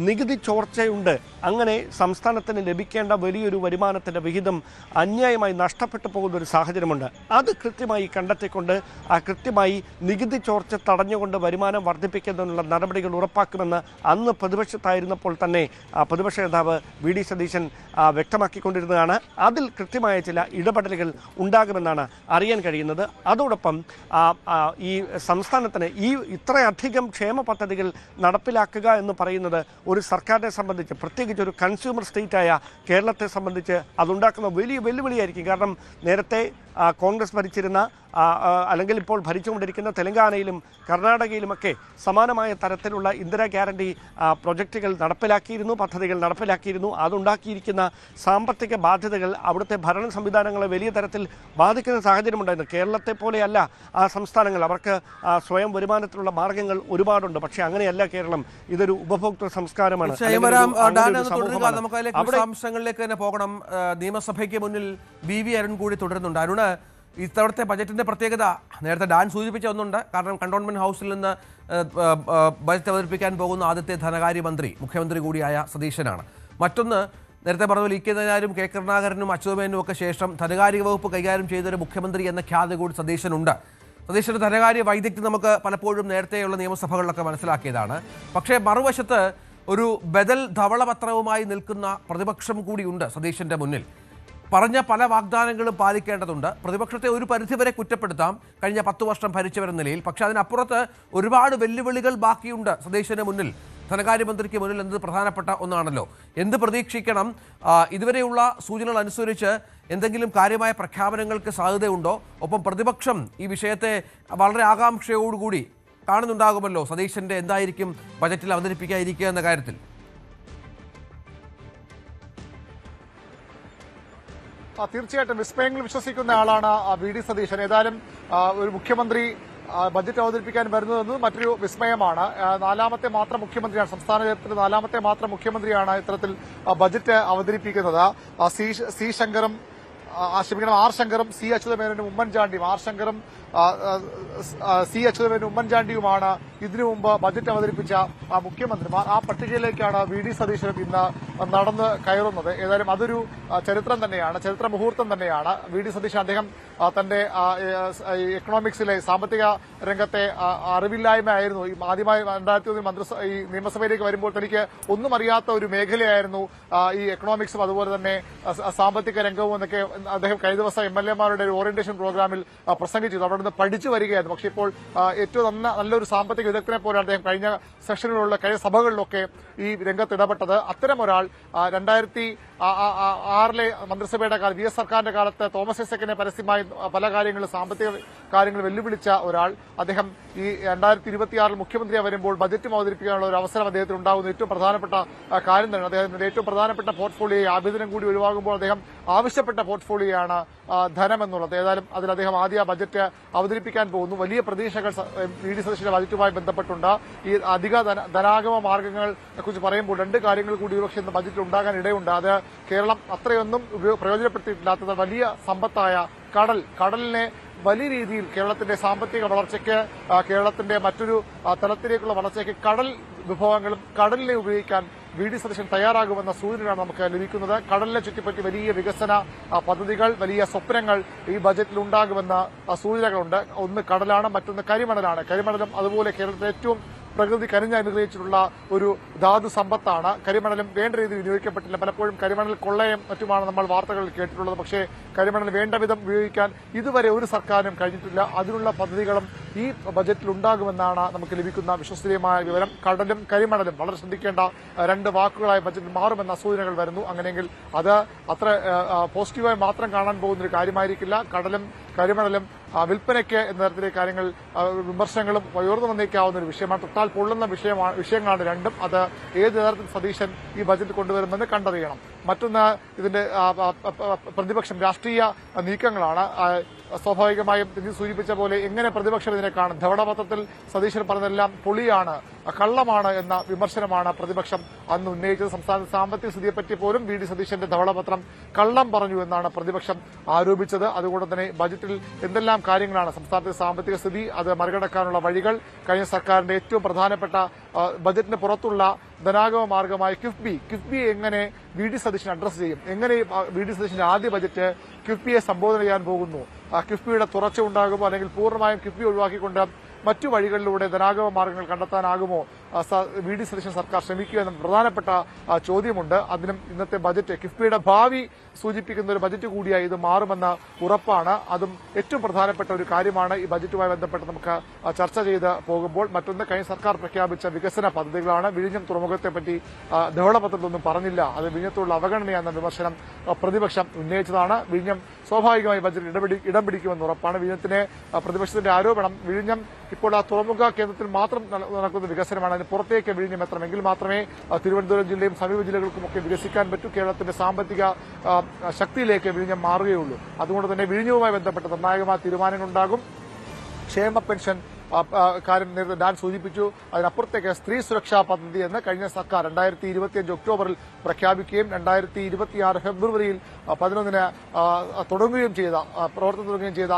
നികുതി ചോർച്ചയുണ്ട്. അങ്ങനെ സംസ്ഥാനത്തിന് ലഭിക്കേണ്ട വലിയൊരു വരുമാനത്തിൻ്റെ വിഹിതം അന്യായമായി നഷ്ടപ്പെട്ടു പോകുന്ന ഒരു സാഹചര്യമുണ്ട്. അത് കൃത്യമായി കണ്ടെത്തിക്കൊണ്ട് കൃത്യമായി നികുതി ചോർച്ച തടഞ്ഞുകൊണ്ട് വരുമാനം വർദ്ധിപ്പിക്കുന്നതിനുള്ള നടപടികൾ ഉറപ്പാക്കുമെന്ന് അന്ന് പ്രതിപക്ഷത്തായിരുന്നപ്പോൾ തന്നെ പ്രതിപക്ഷ നേതാവ് VD സതീശൻ വ്യക്തമാക്കിക്കൊണ്ടിരുന്നതാണ്. അതിൽ കൃത്യമായ ചില ഇടപെടലുകൾ ഉണ്ടാകുമെന്നാണ് അറിയാൻ കഴിയുന്നത്. അതോടൊപ്പം ഈ സംസ്ഥാനത്തിന് ഈ ഇത്രയധികം ക്ഷേമ പദ്ധതികൾ നടപ്പിലാക്കുക എന്ന് പറയുന്നത് ഒരു സർക്കാരിനെ സംബന്ധിച്ച്, പ്രത്യേകിച്ച് ഒരു കൺസ്യൂമർ സ്റ്റേറ്റായ കേരളത്തെ സംബന്ധിച്ച് അതുണ്ടാക്കുന്ന വലിയ വെല്ലുവിളിയായിരിക്കും. കാരണം നേരത്തെ കോൺഗ്രസ് ഭരിച്ചിരുന്ന അല്ലെങ്കിൽ ഇപ്പോൾ ഭരിച്ചുകൊണ്ടിരിക്കുന്ന തെലങ്കാനയിലും കർണാടകയിലുമൊക്കെ സമാനമായ തരത്തിലുള്ള ഇന്ദിരാ ഗ്യാരണ്ടി പ്രൊജക്റ്റുകൾ നടപ്പിലാക്കിയിരുന്നു, പദ്ധതികൾ നടപ്പിലാക്കിയിരുന്നു. അതുണ്ടാക്കിയിരിക്കുന്ന സാമ്പത്തിക ബാധ്യതകൾ അവിടുത്തെ ഭരണ സംവിധാനങ്ങളെ വലിയ തരത്തിൽ ബാധിക്കുന്ന സാഹചര്യമുണ്ടായിരുന്നു. കേരളത്തെ പോലെയല്ല ആ സംസ്ഥാനങ്ങൾ, അവർക്ക് സ്വയം വരുമാനത്തിലുള്ള മാർഗങ്ങൾ ഒരുപാടുണ്ട്. പക്ഷേ അങ്ങനെയല്ല കേരളം. ഇതൊരു ഉപഭോക്തൃ സംസ്കാരമാണ്. നമുക്ക് അംശങ്ങളിലേക്ക് തന്നെ പോകണം. നിയമസഭയ്ക്ക് മുന്നിൽ BV അരുൺ കൂടി തുടരുന്നുണ്ട്. അരുണ്, ഇത്തവണത്തെ ബജറ്റിന്റെ പ്രത്യേകത നേരത്തെ ഡാൻ സൂചിപ്പിച്ച ഒന്നുണ്ട്. കാരണം കണ്ടോൺമെന്റ് ഹൗസിൽ നിന്ന് ബജറ്റ് അവതരിപ്പിക്കാൻ പോകുന്ന ആദ്യത്തെ ധനകാര്യമന്ത്രി മുഖ്യമന്ത്രി കൂടിയായ സതീശനാണ്. മറ്റൊന്ന്, നേരത്തെ പറഞ്ഞ പോലെ EK നായരും K കരുണാകരനും അച്യുതമേനും ഒക്കെ ശേഷം ധനകാര്യ വകുപ്പ് കൈകാര്യം ചെയ്തൊരു മുഖ്യമന്ത്രി എന്ന ഖ്യാതി കൂടി സതീശനുണ്ട്. സതീശന്റെ ധനകാര്യ വൈദഗ്ധ്യം നമുക്ക് പലപ്പോഴും നേരത്തെയുള്ള നിയമസഭകളിലൊക്കെ മനസ്സിലാക്കിയതാണ്. പക്ഷേ മറുവശത്ത് ഒരു ബദൽ ധവളപത്രവുമായി നിൽക്കുന്ന പ്രതിപക്ഷം കൂടിയുണ്ട് സതീശന്റെ മുന്നിൽ. പറഞ്ഞ പല വാഗ്ദാനങ്ങളും പാലിക്കേണ്ടതുണ്ട്. പ്രതിപക്ഷത്തെ ഒരു പരിധിവരെ കുറ്റപ്പെടുത്താം കഴിഞ്ഞ 10 വർഷം ഭരിച്ചവരെന്ന നിലയിൽ. പക്ഷേ അതിനപ്പുറത്ത് ഒരുപാട് വെല്ലുവിളികൾ ബാക്കിയുണ്ട് സതീശന് മുന്നിൽ, ധനകാര്യമന്ത്രിക്ക് മുന്നിൽ എന്നത് പ്രധാനപ്പെട്ട ഒന്നാണല്ലോ. എന്ത് പ്രതീക്ഷിക്കണം? ഇതുവരെയുള്ള സൂചനകൾ അനുസരിച്ച് എന്തെങ്കിലും കാര്യമായ പ്രഖ്യാപനങ്ങൾക്ക് സാധ്യതയുണ്ടോ? ഒപ്പം പ്രതിപക്ഷം ഈ വിഷയത്തെ വളരെ ആകാംക്ഷയോടുകൂടി കാണുന്നുണ്ടാകുമല്ലോ, സതീശന്റെ എന്തായിരിക്കും ബജറ്റിൽ അവതരിപ്പിക്കാതിരിക്കുക എന്ന കാര്യത്തിൽ. തീർച്ചയായിട്ടും വിസ്മയങ്ങൾ വിശ്വസിക്കുന്ന ആളാണ് VD സതീശൻ. ഏതായാലും ഒരു മുഖ്യമന്ത്രി ബജറ്റ് അവതരിപ്പിക്കാൻ വരുന്നതെന്നത് മറ്റൊരു വിസ്മയമാണ്. നാലാമത്തെ മാത്രം മുഖ്യമന്ത്രിയാണ്, സംസ്ഥാനത്തിന്റെ നാലാമത്തെ മാത്രം മുഖ്യമന്ത്രിയാണ് ഇത്തരത്തിൽ ബജറ്റ് അവതരിപ്പിക്കുന്നത്. ആർ ശങ്കറും C അച്യുതമേനോനും ഉമ്മൻചാണ്ടിയും ഉമ്മൻചാണ്ടിയുമാണ് ഇതിനു മുമ്പ് ബജറ്റ് അവതരിപ്പിച്ച മുഖ്യമന്ത്രിമാർ. ആ പട്ടികയിലേക്കാണ് VD സതീശനും ഇന്ന് നടന്ന് കയറുന്നത്. ഏതായാലും അതൊരു ചരിത്രം തന്നെയാണ്, ചരിത്ര മുഹൂർത്തം തന്നെയാണ്. VD സതീശൻ അദ്ദേഹം തന്റെ എക്കണോമിക്സിലെ സാമ്പത്തിക രംഗത്തെ അറിവില്ലായ്മയായിരുന്നു. ആദ്യമായി 2001 ഈ നിയമസഭയിലേക്ക് വരുമ്പോൾ തനിക്ക് ഒന്നും അറിയാത്ത ഒരു മേഖലയായിരുന്നു ഈ എക്കണോമിക്സും അതുപോലെ തന്നെ സാമ്പത്തിക രംഗവും എന്നൊക്കെ അദ്ദേഹം കഴിഞ്ഞ ദിവസം MLA-മാരുടെ ഒരു ഓറിയന്റേഷൻ പ്രോഗ്രാമിൽ പ്രസംഗിച്ചു. അവിടെ നിന്ന് പഠിച്ചു വരികയായിരുന്നു. പക്ഷേ ഇപ്പോൾ ഏറ്റവും നല്ലൊരു സാമ്പത്തിക വിദഗ്ധനെ പോലെയാണ് അദ്ദേഹം കഴിഞ്ഞ സെഷനുകളിലുള്ള കഴിഞ്ഞ സഭകളിലൊക്കെ ഈ രംഗത്ത് ഇടപെട്ടത്. അത്തരം ഒരാൾ 2006 മന്ത്രിസഭയുടെ കാലത്ത് VS സർക്കാരിന്റെ കാലത്ത് തോമസ് ഐസക്കിനെ പരസ്യമായി പല കാര്യങ്ങളും സാമ്പത്തിക കാര്യങ്ങൾ വെല്ലുവിളിച്ച ഒരാൾ, അദ്ദേഹം ഈ 2026 മുഖ്യമന്ത്രി വരുമ്പോൾ ബജറ്റും അവതരിപ്പിക്കാനുള്ള ഒരു അവസരം അദ്ദേഹത്തിന് ഉണ്ടാകുന്ന ഏറ്റവും പ്രധാനപ്പെട്ട കാര്യം തന്നെ. അദ്ദേഹത്തിന്റെ ഏറ്റവും പ്രധാനപ്പെട്ട പോർട്ട്ഫോളിയോ ആഭ്യന്തരം കൂടി ഒഴിവാകുമ്പോൾ അദ്ദേഹം ആവശ്യപ്പെട്ട പോർട്ട്ഫോളിയോയാണ് ധനം എന്നുള്ളത്. ഏതായാലും അതിൽ അദ്ദേഹം ആദ്യ ബജറ്റ് അവതരിപ്പിക്കാൻ പോകുന്നു. വലിയ പ്രതീക്ഷകൾ വി.ഡി. സതീശന്റെ ബജറ്റുമായി ബന്ധപ്പെട്ടുണ്ട്. ഈ അധിക ധനാഗമ മാർഗങ്ങളെ കുറിച്ച് പറയുമ്പോൾ രണ്ട് കാര്യങ്ങൾ കൂടി ഒരുപക്ഷെ ഇന്ന് ബജറ്റിൽ ഉണ്ടാകാൻ ഇടയുണ്ട്. അത് കേരളം അത്രയൊന്നും പ്രയോജനപ്പെടുത്തിയിട്ടില്ലാത്തത് വലിയ സമ്പത്തായ കടലിനെ വലിയ രീതിയിൽ കേരളത്തിന്റെ സാമ്പത്തിക വളർച്ചയ്ക്ക്, കേരളത്തിന്റെ മറ്റൊരു തലത്തിലേക്കുള്ള വളർച്ചയ്ക്ക് കടൽ വിഭവങ്ങളും കടലിനെ ഉപയോഗിക്കാൻ വി.ഡി. സതീശൻ തയ്യാറാകുമെന്ന സൂചനയാണ് നമുക്ക് ലഭിക്കുന്നത്. കടലിനെ ചുറ്റിപ്പറ്റി വലിയ വികസന പദ്ധതികൾ, വലിയ സ്വപ്നങ്ങൾ ഈ ബജറ്റിൽ ഉണ്ടാകുമെന്ന സൂചനകളുണ്ട്. ഒന്ന് കടലാണ്, മറ്റൊന്ന് കരിമണലാണ്. കരിമണലും അതുപോലെ കേരളത്തിലെ ഏറ്റവും പ്രകൃതി അനുഗ്രഹിച്ചിട്ടുള്ള ഒരു ധാതു സമ്പത്താണ്. കരിമണലും വേണ്ട രീതിയിൽ വിനിയോഗിക്കപ്പെട്ടില്ല. പലപ്പോഴും കരിമണൽ കൊള്ളയും മറ്റുമാണ് നമ്മൾ വാർത്തകളിൽ കേട്ടിട്ടുള്ളത്. പക്ഷേ കരിമണൽ വേണ്ട വിധം ഉപയോഗിക്കാൻ ഇതുവരെ ഒരു സർക്കാരിനും കഴിഞ്ഞിട്ടില്ല. അതിനുള്ള പദ്ധതികളും ഈ ബജറ്റിൽ ഉണ്ടാകുമെന്നാണ് നമുക്ക് ലഭിക്കുന്ന വിശ്വസനീയമായ വിവരം. കടലും കരിമണലും വളരെ ശ്രദ്ധിക്കേണ്ട രണ്ട് വാക്കുകളായി ബജറ്റിൽ മാറുമെന്ന സൂചനകൾ വരുന്നു. അങ്ങനെയെങ്കിൽ അത് അത്ര പോസിറ്റീവായി മാത്രം കാണാൻ പോകുന്നൊരു കാര്യമായിരിക്കില്ല. കടലും കരിമണലും വിൽപ്പനയ്ക്ക് എന്ന തരത്തിലെ കാര്യങ്ങൾ വിമർശനങ്ങളും ഉയർന്നു വന്നേക്കാവുന്ന ഒരു വിഷയമാണ്. തൊട്ടാൽ പൊള്ളുന്ന വിഷയങ്ങളാണ് രണ്ടും. അത് ഏത് തരത്തിൽ സതീശൻ ഈ ബജറ്റ് കൊണ്ടുവരുമെന്ന് കണ്ടറിയണം. മറ്റൊന്ന് ഇതിന്റെ പ്രതിപക്ഷം രാഷ്ട്രീയ നീക്കങ്ങളാണ്. സ്വാഭാവികമായും ഇത് സൂചിപ്പിച്ച പോലെ എങ്ങനെ പ്രതിപക്ഷം ഇതിനെ കാണും? ധവളപത്രത്തിൽ സതീശൻ പറഞ്ഞതെല്ലാം പൊളിയാണ്, കള്ളമാണ് എന്ന വിമർശനമാണ് പ്രതിപക്ഷം അന്ന് ഉന്നയിച്ചത്. സംസ്ഥാനത്തെ സാമ്പത്തിക സ്ഥിതിയെപ്പറ്റി പോലും വി.ഡി. സതീശന്റെ ധവളപത്രം കള്ളം പറഞ്ഞു എന്നാണ് പ്രതിപക്ഷം ആരോപിച്ചത്. അതുകൊണ്ട് തന്നെ ബജറ്റിൽ എന്തെല്ലാം കാര്യങ്ങളാണ് സംസ്ഥാനത്തെ സാമ്പത്തിക സ്ഥിതി, അത് മറികടക്കാനുള്ള വഴികൾ, കഴിഞ്ഞ സർക്കാരിന്റെ ഏറ്റവും പ്രധാനപ്പെട്ട ബജറ്റിന് പുറത്തുള്ള ധനാഗമ മാർഗമായ കിഫ്ബി എങ്ങനെ വി.ഡി. സതീശൻ അഡ്രസ് ചെയ്യും? എങ്ങനെ വി.ഡി. സതീശന്റെ ആദ്യ ബജറ്റ് കിഫ്ബിയെ സംബോധന ചെയ്യാൻ പോകുന്നു? കിഫ്ബിയുടെ തുടർച്ച ഉണ്ടാകുമോ, അല്ലെങ്കിൽ പൂർണ്ണമായും കിഫ്ബി ഒഴിവാക്കിക്കൊണ്ട് മറ്റു വഴികളിലൂടെ ധനാഗമ മാർഗങ്ങൾ കണ്ടെത്താനാകുമോ വി.ഡി. സതീശൻ സർക്കാർ ശ്രമിക്കുക എന്ന പ്രധാനപ്പെട്ട ചോദ്യമുണ്ട്. അതിനും ഇന്നത്തെ ബജറ്റ് കിഫ്ബിയുടെ ഭാവി സൂചിപ്പിക്കുന്ന ഒരു ബജറ്റ് കൂടിയായി ഇത് മാറുമെന്ന ഉറപ്പാണ്. അതും ഏറ്റവും പ്രധാനപ്പെട്ട ഒരു കാര്യമാണ് ഈ ബജറ്റുമായി ബന്ധപ്പെട്ട് നമുക്ക് ചർച്ച ചെയ്ത് പോകുമ്പോൾ. മറ്റൊന്ന്, കഴിഞ്ഞ സർക്കാർ പ്രഖ്യാപിച്ച വികസന പദ്ധതികളാണ്. വിഴിഞ്ഞം തുറമുഖത്തെപ്പറ്റി ധവളപത്രത്തിലൊന്നും പറഞ്ഞില്ല. അത് വിഴിഞ്ഞത്തുള്ള അവഗണനയെന്ന വിമർശനം പ്രതിപക്ഷം ഉന്നയിച്ചതാണ്. വിഴിഞ്ഞം സ്വാഭാവികമായി ബജറ്റിൽ ഇടം പിടിക്കുമെന്ന് ഉറപ്പാണ്. വിഴിഞ്ഞത്തിന് പ്രതിപക്ഷത്തിന്റെ ആരോപണം വിഴിഞ്ഞം ഇപ്പോൾ ആ തുറമുഖ കേന്ദ്രത്തിൽ മാത്രം നടക്കുന്ന വികസനമാണ്. അതിന് പുറത്തേക്ക് വിഴിഞ്ഞം എത്തണമെങ്കിൽ മാത്രമേ തിരുവനന്തപുരം ജില്ലയും സമീപ ജില്ലകൾക്കുമൊക്കെ വികസിക്കാൻ പറ്റൂ. കേരളത്തിന്റെ സാമ്പത്തിക ശക്തിയിലേക്ക് വിഴിഞ്ഞം മാറുകയുള്ളൂ. അതുകൊണ്ട് തന്നെ വിഴിഞ്ഞവുമായി ബന്ധപ്പെട്ട നിർണായകമായ തീരുമാനങ്ങളുണ്ടാകും. ക്ഷേമ പെൻഷൻ കാര്യം നേരത്തെ ഡാൻ സൂചിപ്പിച്ചു. അതിനപ്പുറത്തേക്ക് സ്ത്രീ സുരക്ഷാ പദ്ധതി എന്ന് കഴിഞ്ഞ സർക്കാർ 2025 ഒക്ടോബറിൽ പ്രഖ്യാപിക്കുകയും 2026 ഫെബ്രുവരിയിൽ 11-ന് തുടങ്ങുകയും ചെയ്ത പ്രവർത്തനം തുടങ്ങുകയും ചെയ്ത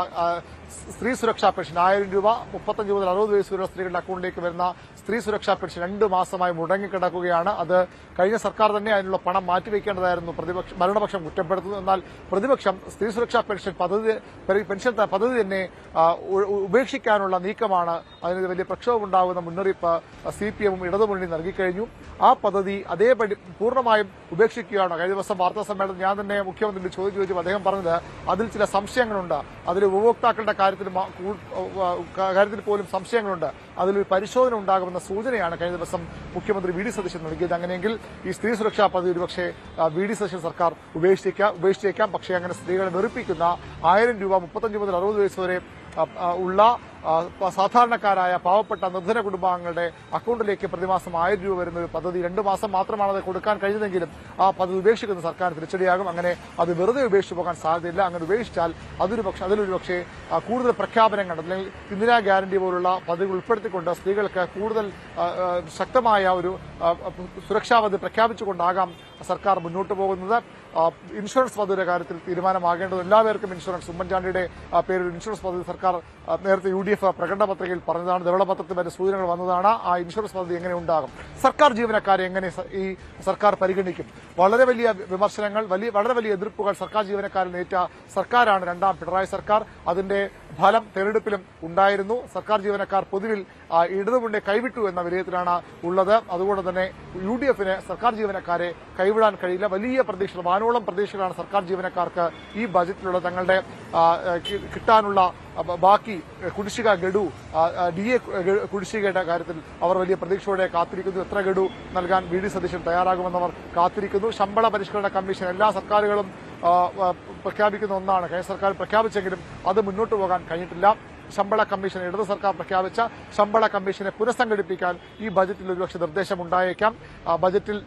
സ്ത്രീ സുരക്ഷാ പെൻഷൻ 1000 രൂപ 35 മുതൽ 60 വയസ്സ് വരെയുള്ള സ്ത്രീകളുടെ അക്കൗണ്ടിലേക്ക് വരുന്ന സ്ത്രീ സുരക്ഷാ പെൻഷൻ 2 മാസമായി മുടങ്ങിക്കിടക്കുകയാണ്. അത് കഴിഞ്ഞ സർക്കാർ തന്നെ അതിനുള്ള പണം മാറ്റിവെക്കേണ്ടതായിരുന്നു ഭരണപക്ഷം കുറ്റപ്പെടുത്തുന്നു. എന്നാൽ പ്രതിപക്ഷം സ്ത്രീ സുരക്ഷാ പെൻഷൻ പദ്ധതി തന്നെ ഉപേക്ഷിക്കാനുള്ള നീക്കമാണ്. അതിന് വലിയ പ്രക്ഷോഭമുണ്ടാകുന്ന മുന്നറിയിപ്പ് CPM-ഉം ഇടതുമുന്നണി നൽകിക്കഴിഞ്ഞു. ആ പദ്ധതി അതേപടി പൂർണ്ണമായും ഉപേക്ഷിക്കുകയാണ്. കഴിഞ്ഞ ദിവസം വാർത്താ സമ്മേളനത്തിൽ ഞാൻ തന്നെ മുഖ്യമന്ത്രിയുടെ ചോദ്യം ചോദിച്ചപ്പോൾ അദ്ദേഹം പറഞ്ഞത് അതിൽ ചില സംശയങ്ങളുണ്ട്. അതിൽ ഉപഭോക്താക്കളുടെ കാര്യത്തിൽ പോലും സംശയങ്ങളുണ്ട്. അതിലൊരു പരിശോധന ഉണ്ടാകുമെന്ന സൂചനയാണ് കഴിഞ്ഞ ദിവസം മുഖ്യമന്ത്രി വി.ഡി. സതീശൻ നൽകിയത്. അങ്ങനെയെങ്കിൽ ഈ സ്ത്രീ സുരക്ഷാ പദ്ധതി ഒരുപക്ഷെ വി.ഡി. സതീശൻ സർക്കാർ ഉപേക്ഷിച്ചേക്കാം. പക്ഷേ അങ്ങനെ സ്ത്രീകളെ വെറുപ്പിക്കുന്ന 1000 രൂപ 35 മുതൽ 60 വയസ്സ് വരെ ഉള്ള സാധാരണക്കാരായ പാവപ്പെട്ട നിർധന കുടുംബാംഗങ്ങളുടെ അക്കൗണ്ടിലേക്ക് പ്രതിമാസം 1000 രൂപ വരുന്ന ഒരു പദ്ധതി 2 മാസം മാത്രമാണ് അത് കൊടുക്കാൻ കഴിഞ്ഞതെങ്കിലും ആ പദ്ധതി ഉപേക്ഷിക്കുന്ന സർക്കാർ തിരിച്ചടിയാകും. അങ്ങനെ അത് വെറുതെ ഉപേക്ഷിച്ചു പോകാൻ സാധ്യതയില്ല. അങ്ങനെ ഉപേക്ഷിച്ചാൽ അതിലൊരു പക്ഷേ കൂടുതൽ പ്രഖ്യാപനങ്ങൾ, അല്ലെങ്കിൽ ഇന്ദിരാ ഗ്യാരണ്ടി പോലുള്ള പദ്ധതികൾ ഉൾപ്പെടുത്തിക്കൊണ്ട് സ്ത്രീകൾക്ക് കൂടുതൽ ശക്തമായ ഒരു സുരക്ഷാ പദ്ധതി പ്രഖ്യാപിച്ചുകൊണ്ടാകാം സർക്കാർ മുന്നോട്ട് പോകുന്നത്. ഇൻഷുറൻസ് പദ്ധതിയുടെ കാര്യത്തിൽ തീരുമാനമാകേണ്ടത് എല്ലാവർക്കും ഇൻഷുറൻസ്, ഉമ്മൻചാണ്ടിയുടെ പേരിൽ ഇൻഷുറൻസ് പദ്ധതി സർക്കാർ നേരത്തെ UDF പ്രകടന പത്രികയിൽ പറഞ്ഞതാണ്. ധവളപത്രത്തിൽ വരെ സൂചനകൾ വന്നതാണ്. ആ ഇൻഷുറൻസ് പദ്ധതി എങ്ങനെ ഉണ്ടാകും? സർക്കാർ ജീവനക്കാരെ എങ്ങനെ ഈ സർക്കാർ പരിഗണിക്കും? വളരെ വലിയ വിമർശനങ്ങൾ, വളരെ വലിയ എതിർപ്പുകൾ സർക്കാർ ജീവനക്കാരിൽ നേറ്റ സർക്കാരാണ് രണ്ടാം പിണറായി സർക്കാർ. അതിന്റെ ഫലം തെരഞ്ഞെടുപ്പിലും ഉണ്ടായിരുന്നു. സർക്കാർ ജീവനക്കാർ പൊതുവിൽ ഇടതുമുന്നണിയെ കൈവിട്ടു എന്ന വിലയിരുത്തലാണ് ഉള്ളത്. അതുകൊണ്ട് തന്നെ UDF-ന് സർക്കാർ ജീവനക്കാരെ കൈവിടാൻ കഴിയില്ല. വലിയ പ്രതീക്ഷ, വാനോളം പ്രതീക്ഷകളാണ് സർക്കാർ ജീവനക്കാർക്ക് ഈ ബജറ്റിലുള്ള തങ്ങളുടെ കിട്ടാനുള്ള ബാക്കി കുടിശ്ശിക ഗഡു DA കുടിശ്ശികയുടെ കാര്യത്തിൽ അവർ വലിയ പ്രതീക്ഷയോടെ കാത്തിരിക്കുന്നു. എത്ര ഗഡു നൽകാൻ വി.ഡി. സതീശൻ തയ്യാറാകുമെന്നവർ കാത്തിരിക്കുന്നു. ശമ്പള പരിഷ്കരണ കമ്മീഷൻ എല്ലാ സർക്കാരുകളും പ്രഖ്യാപിക്കുന്ന ഒന്നാണ്. കഴിഞ്ഞ സർക്കാർ പ്രഖ്യാപിച്ചെങ്കിലും അത് മുന്നോട്ട് പോകാൻ കഴിഞ്ഞിട്ടില്ല. ശമ്പള കമ്മീഷൻ, ഇടത് സർക്കാർ പ്രഖ്യാപിച്ച ശമ്പള കമ്മീഷനെ പുനഃസംഘടിപ്പിക്കാൻ ഈ ബജറ്റിൽ ഒരുപക്ഷെ നിർദ്ദേശമുണ്ടായേക്കാം. ബജറ്റിൽ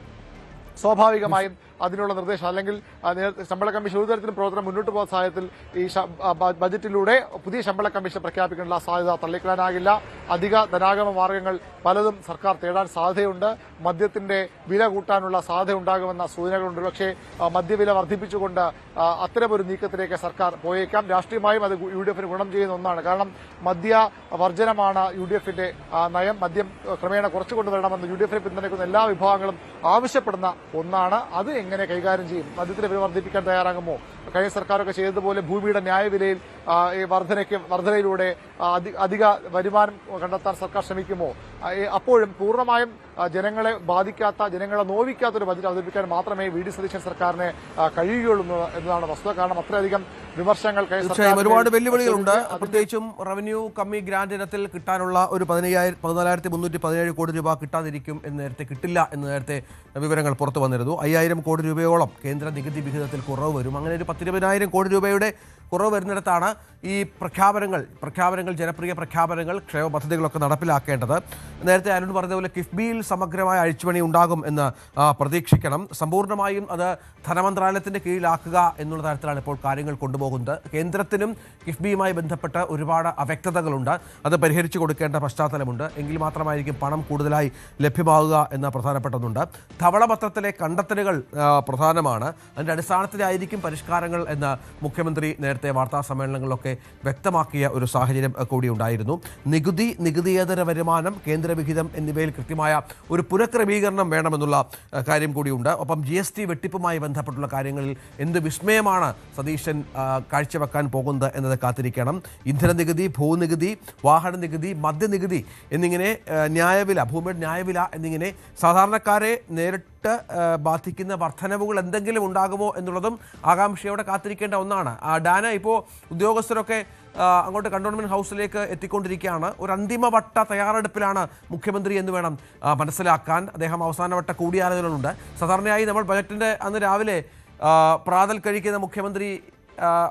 സ്വാഭാവികമായും അതിനുള്ള നിർദ്ദേശം അല്ലെങ്കിൽ ശമ്പള കമ്മീഷൻ ഒരു തരത്തിലും പ്രവർത്തനം മുന്നോട്ട് പോകുന്ന സാഹചര്യത്തിൽ ഈ ബജറ്റിലൂടെ പുതിയ ശമ്പള കമ്മീഷൻ പ്രഖ്യാപിക്കാനുള്ള സാധ്യത തള്ളിക്കളയാനാകില്ല. അധിക ധനാഗമ മാർഗങ്ങൾ പലതും സർക്കാർ തേടാൻ സാധ്യതയുണ്ട്. മദ്യത്തിന്റെ വില കൂട്ടാനുള്ള സാധ്യത ഉണ്ടാകുമെന്ന സൂചനകളുണ്ട്. പക്ഷേ മദ്യവില വർദ്ധിപ്പിച്ചുകൊണ്ട് അത്തരമൊരു നീക്കത്തിലേക്ക് സർക്കാർ പോയേക്കാം. രാഷ്ട്രീയമായും അത് UDF-ന് ഗുണം ചെയ്യുന്ന ഒന്നാണ്. കാരണം മദ്യ വർജനമാണ് UDF-ന്റെ നയം. മദ്യം ക്രമേണ കുറച്ചു കൊണ്ടുവരണമെന്ന് UDF-നെ പിന്തുണയ്ക്കുന്ന എല്ലാ വിഭാഗങ്ങളും ആവശ്യപ്പെടുന്ന ഒന്നാണ്. അത് എങ്ങനെ കൈകാര്യം ചെയ്യും? മദ്യത്തിന്റെ വില വർദ്ധിപ്പിക്കാൻ തയ്യാറാകുമോ? കഴിഞ്ഞ സർക്കാരൊക്കെ ചെയ്തതുപോലെ ഭൂമിയുടെ ന്യായവിലയിൽ ഈ വർധനയിലൂടെ അധിക വരുമാനം കണ്ടെത്താൻ സർക്കാർ ശ്രമിക്കുമോ? അപ്പോഴും പൂർണ്ണമായും ജനങ്ങളെ ബാധിക്കാത്ത, ജനങ്ങളെ നോവിക്കാത്ത ഒരു ബജറ്റ് അവതരിപ്പിക്കാൻ മാത്രമേ VD സതീശൻ സർക്കാരിന് കഴിയുകയുള്ളൂ എന്നതാണ് വസ്തുത. കാരണം അത്രയധികം വിമർശനങ്ങൾ ഒരുപാട് വെല്ലുവിളികളുണ്ട്. പ്രത്യേകിച്ചും റവന്യൂ കമ്മി ഗ്രാന്റ് ഇനത്തിൽ കിട്ടാനുള്ള ഒരു 14,317 കോടി രൂപ കിട്ടാതിരിക്കും എന്ന് നേരത്തെ, കിട്ടില്ല എന്ന് നേരത്തെ വിവരങ്ങൾ പുറത്തു വന്നിരുന്നു. 5,000 കോടി രൂപയോളം കേന്ദ്ര നികുതി വിഹിതത്തിൽ കുറവ് വരും. അങ്ങനെ ഒരു 10,20,000 കോടി രൂപയുടെ കുറവ് വരുന്നിടത്താണ് ഈ പ്രഖ്യാപനങ്ങൾ ജനപ്രിയ പ്രഖ്യാപനങ്ങൾ, ക്ഷേമ പദ്ധതികളൊക്കെ നടപ്പിലാക്കേണ്ടത്. നേരത്തെ അരുൺ പറഞ്ഞതുപോലെ കിഫ്ബിയിൽ സമഗ്രമായ അഴിച്ചുപണി ഉണ്ടാകും എന്ന് പ്രതീക്ഷിക്കണം. സമ്പൂർണ്ണമായും അത് ധനമന്ത്രാലയത്തിന്റെ കീഴിലാക്കുക എന്നുള്ള തരത്തിലാണ് ഇപ്പോൾ കാര്യങ്ങൾ കൊണ്ടുപോകുന്നത്. കേന്ദ്രത്തിനും കിഫ്ബിയുമായി ബന്ധപ്പെട്ട് ഒരുപാട് അവ്യക്തതകളുണ്ട്. അത് പരിഹരിച്ചു കൊടുക്കേണ്ട പശ്ചാത്തലമുണ്ട്. എങ്കിൽ മാത്രമായിരിക്കും പണം കൂടുതലായി ലഭ്യമാവുക എന്ന പ്രധാനപ്പെട്ടതുണ്ട്. ധവളപത്രത്തിലെ കണ്ടെത്തലുകൾ പ്രധാനമാണ്. അതിന്റെ അടിസ്ഥാനത്തിലായിരിക്കും പരിഷ്കാരങ്ങൾ എന്ന് മുഖ്യമന്ത്രി നേരത്തെ വാർത്താ സമ്മേളനങ്ങളിലൊക്കെ വ്യക്തമാക്കിയ ഒരു സാഹചര്യം കൂടി ഉണ്ടായിരുന്നു. നികുതിയേതര വരുമാനം, കേന്ദ്രവിഹിതം എന്നിവയിൽ കൃത്യമായ ഒരു പുനഃക്രമീകരണം വേണമെന്നുള്ള കാര്യം കൂടിയുണ്ട്. ഒപ്പം GST വെട്ടിപ്പുമായി ബന്ധപ്പെട്ടുള്ള കാര്യങ്ങളിൽ എന്ത് വിസ്മയമാണ് സതീശൻ കാഴ്ചവെക്കാൻ പോകുന്നത് എന്നത് കാത്തിരിക്കണം. ഇന്ധന നികുതി, ഭൂനികുതി, വാഹന നികുതി, മദ്യനികുതി എന്നിങ്ങനെ ഭൂമിയുടെ ന്യായവില എന്നിങ്ങനെ സാധാരണക്കാരെ നേരിട്ട് ബാധിക്കുന്ന വർധനവുകൾ എന്തെങ്കിലും ഉണ്ടാകുമോ എന്നുള്ളതും ആകാംക്ഷയോടെ കാത്തിരിക്കേണ്ട ഒന്നാണ്. ഡാന, ഇപ്പോൾ ഉദ്യോഗസ്ഥരൊക്കെ അങ്ങോട്ട് കണ്ടോൺമെന്റ് ഹൗസിലേക്ക് എത്തിക്കൊണ്ടിരിക്കുകയാണ്. ഒരു അന്തിമവട്ട തയ്യാറെടുപ്പിലാണ് മുഖ്യമന്ത്രി എന്ന് വേണം മനസ്സിലാക്കാൻ. അദ്ദേഹം അവസാനവട്ട കൂടിയാലോചനകളുണ്ട്. സാധാരണയായി നമ്മൾ ബജറ്റിന്റെ അന്ന് രാവിലെ പ്രാതൽ കഴിക്കുന്ന മുഖ്യമന്ത്രി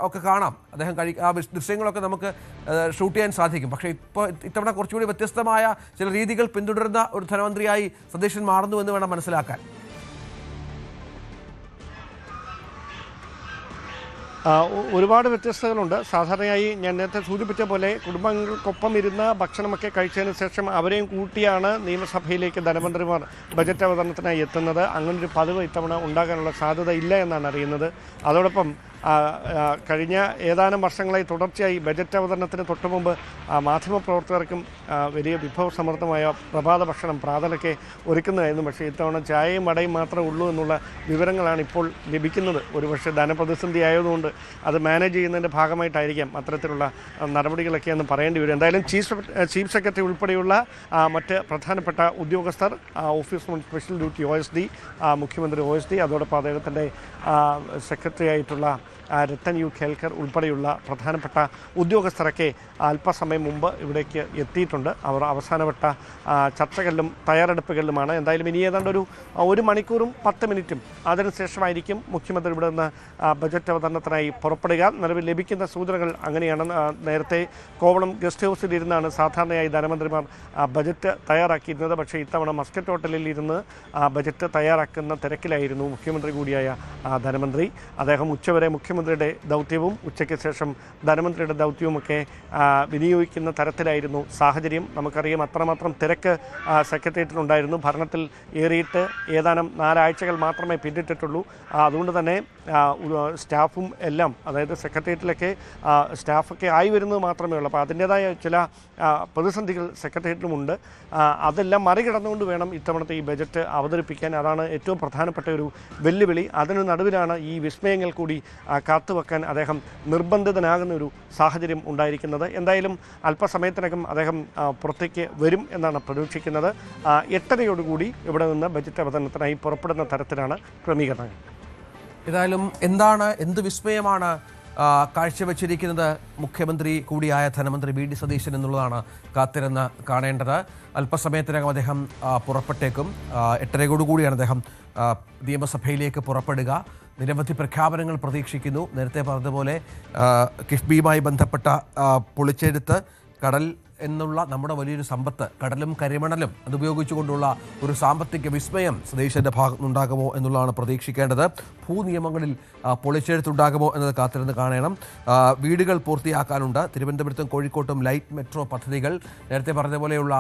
ഒക്കെ കാണാം. അദ്ദേഹം ആ ദൃശ്യങ്ങളൊക്കെ നമുക്ക് ഷൂട്ട് ചെയ്യാൻ സാധിക്കും. പക്ഷേ ഇത്തവണ കുറച്ചുകൂടി വ്യത്യസ്തമായ ചില രീതികൾ പിന്തുടരുന്ന ഒരു ധനമന്ത്രിയായി സതീശൻ മാറുന്നു എന്ന് വേണം മനസ്സിലാക്കാൻ. ഒരുപാട് വ്യത്യസ്തതകളുണ്ട്. സാധാരണയായി ഞാൻ നേരത്തെ സൂചിപ്പിച്ച പോലെ കുടുംബങ്ങൾക്കൊപ്പം ഇരുന്ന ഭക്ഷണമൊക്കെ കഴിച്ചതിന് ശേഷം അവരെയും കൂട്ടിയാണ് നിയമസഭയിലേക്ക് ധനമന്ത്രിമാർ ബജറ്റ് അവതരണത്തിനായി എത്തുന്നത്. അങ്ങനൊരു പതിവ് ഇത്തവണ ഉണ്ടാകാനുള്ള സാധ്യത ഇല്ല എന്നാണ് അറിയുന്നത്. അതോടൊപ്പം കഴിഞ്ഞ ഏതാനും വർഷങ്ങളായി തുടർച്ചയായി ബജറ്റ് അവതരണത്തിന് തൊട്ടുമുമ്പ് മാധ്യമപ്രവർത്തകർക്കും വലിയ വിഭവസമൃദ്ധമായ പ്രഭാത ഭക്ഷണം പ്രാതലൊക്കെ ഒരുക്കുന്നതായിരുന്നു. പക്ഷേ ഇത്തവണ ചായയും വടയും മാത്രമേ ഉള്ളൂ എന്നുള്ള വിവരങ്ങളാണ് ഇപ്പോൾ ലഭിക്കുന്നത്. ഒരുപക്ഷെ ധനപ്രതിസന്ധി ആയതുകൊണ്ട് അത് മാനേജ് ചെയ്യുന്നതിൻ്റെ ഭാഗമായിട്ടായിരിക്കാം അത്തരത്തിലുള്ള നടപടികളൊക്കെ എന്ന് പറയേണ്ടി വരും. എന്തായാലും ചീഫ് സെക്രട്ടറി ഉൾപ്പെടെയുള്ള മറ്റ് പ്രധാനപ്പെട്ട ഉദ്യോഗസ്ഥർ, ഓഫീസ് സ്പെഷ്യൽ ഡ്യൂട്ടി OSD, മുഖ്യമന്ത്രി OSD, അതോടൊപ്പം അദ്ദേഹത്തിൻ്റെ സെക്രട്ടറി ആയിട്ടുള്ള രത്തൻ യു ഖേൽക്കർ ഉൾപ്പെടെയുള്ള പ്രധാനപ്പെട്ട ഉദ്യോഗസ്ഥരൊക്കെ അല്പസമയം മുമ്പ് ഇവിടേക്ക് എത്തിയിട്ടുണ്ട്. അവർ അവസാനവട്ട ചർച്ചകളിലും തയ്യാറെടുപ്പുകളിലുമാണ്. എന്തായാലും ഇനി ഏതാണ്ട് ഒരു 1 മണിക്കൂറും 10 മിനിറ്റും അതിനുശേഷമായിരിക്കും മുഖ്യമന്ത്രി ഇവിടെ നിന്ന് ബജറ്റ് അവതരണത്തിനായി പുറപ്പെടുക. നിലവിൽ ലഭിക്കുന്ന സൂചനകൾ അങ്ങനെയാണ്. നേരത്തെ കോവളം ഗസ്റ്റ് ഹൗസിൽ ഇരുന്നാണ് സാധാരണയായി ധനമന്ത്രിമാർ ബജറ്റ് തയ്യാറാക്കിയിരുന്നത്. പക്ഷേ ഇത്തവണ മസ്കറ്റ് ഹോട്ടലിൽ ഇരുന്ന് ബജറ്റ് തയ്യാറാക്കുന്ന തിരക്കിലായിരുന്നു മുഖ്യമന്ത്രി കൂടിയായ ധനമന്ത്രി. അദ്ദേഹം ഉച്ചവരെ മുഖ്യമന്ത്രിയുടെ ദൗത്യവും ഉച്ചയ്ക്ക് ശേഷം ധനമന്ത്രിയുടെ ദൗത്യവുമൊക്കെ വിനിയോഗിക്കുന്ന തരത്തിലായിരുന്നു സാഹചര്യം. നമുക്കറിയാം അത്രമാത്രം തിരക്ക് സെക്രട്ടേറിയറ്റിലുണ്ടായിരുന്നു. ഭരണത്തിൽ ഏറിയിട്ട് ഏതാനും 4 ആഴ്ചകൾ മാത്രമേ പിന്നിട്ടിട്ടുള്ളൂ. അതുകൊണ്ട് തന്നെ സ്റ്റാഫും എല്ലാം, അതായത് സെക്രട്ടേറിയറ്റിലൊക്കെ സ്റ്റാഫൊക്കെ ആയി വരുന്നത് മാത്രമേ ഉള്ളൂ. അപ്പോൾ അതിൻ്റേതായ ചില പ്രതിസന്ധികൾ സെക്രട്ടേറിയറ്റിലുമുണ്ട്. അതെല്ലാം മറികടന്നുകൊണ്ട് വേണം ഇത്തവണത്തെ ഈ ബജറ്റ് അവതരിപ്പിക്കാൻ. അതാണ് ഏറ്റവും പ്രധാനപ്പെട്ട ഒരു വെല്ലുവിളി. അതിന് നടുവിലാണ് ഈ വിസ്മയങ്ങൾ കൂടി കാത്തുവെക്കാൻ അദ്ദേഹം നിർബന്ധിതനാകുന്ന ഒരു സാഹചര്യം ഉണ്ടായിരിക്കുന്നത്. എന്തായാലും അല്പസമയത്തിനകം അദ്ദേഹം പുറത്തേക്ക് വരും എന്നാണ് പ്രതീക്ഷിക്കുന്നത്. 8:30യോടുകൂടി ഇവിടെ നിന്ന് ബജറ്റ് അവതരണത്തിനായി പുറപ്പെടുന്ന തരത്തിലാണ് ക്രമീകരണങ്ങൾ. ഏതായാലും എന്ത് വിസ്മയമാണ് കാഴ്ചവെച്ചിരിക്കുന്നത് മുഖ്യമന്ത്രി കൂടിയായ ധനമന്ത്രി VD സതീശൻ എന്നുള്ളതാണ് കാത്തിരുന്ന് കാണേണ്ടത്. അല്പസമയത്തിനകം അദ്ദേഹം പുറപ്പെട്ടേക്കും. 8:30യോടുകൂടിയാണ് അദ്ദേഹം നിയമസഭയിലേക്ക് പുറപ്പെടുക. നിരവധി പ്രഖ്യാപനങ്ങൾ പ്രതീക്ഷിക്കുന്നു. നേരത്തെ പറഞ്ഞതുപോലെ കിഫ്ബിയുമായി ബന്ധപ്പെട്ട പൊളിച്ചെഴുത്ത്, കടൽ എന്നുള്ള നമ്മുടെ വലിയൊരു സമ്പത്ത്, കടലും കരിമണലും അതുപയോഗിച്ചുകൊണ്ടുള്ള ഒരു സാമ്പത്തിക വിസ്മയം സതീശന്റെ ഭാഗത്തുനിന്നുണ്ടാകുമോ എന്നുള്ളതാണ് പ്രതീക്ഷിക്കേണ്ടത്. ഭൂനിയമങ്ങളിൽ പൊളിച്ചെഴുത്തുണ്ടാകുമോ എന്നത് കാത്തിരുന്ന് കാണണം. വീടുകൾ പൂർത്തിയാക്കാനുണ്ട്. തിരുവനന്തപുരത്തും കോഴിക്കോട്ടും ലൈറ്റ് മെട്രോ പദ്ധതികൾ, നേരത്തെ പറഞ്ഞ പോലെയുള്ള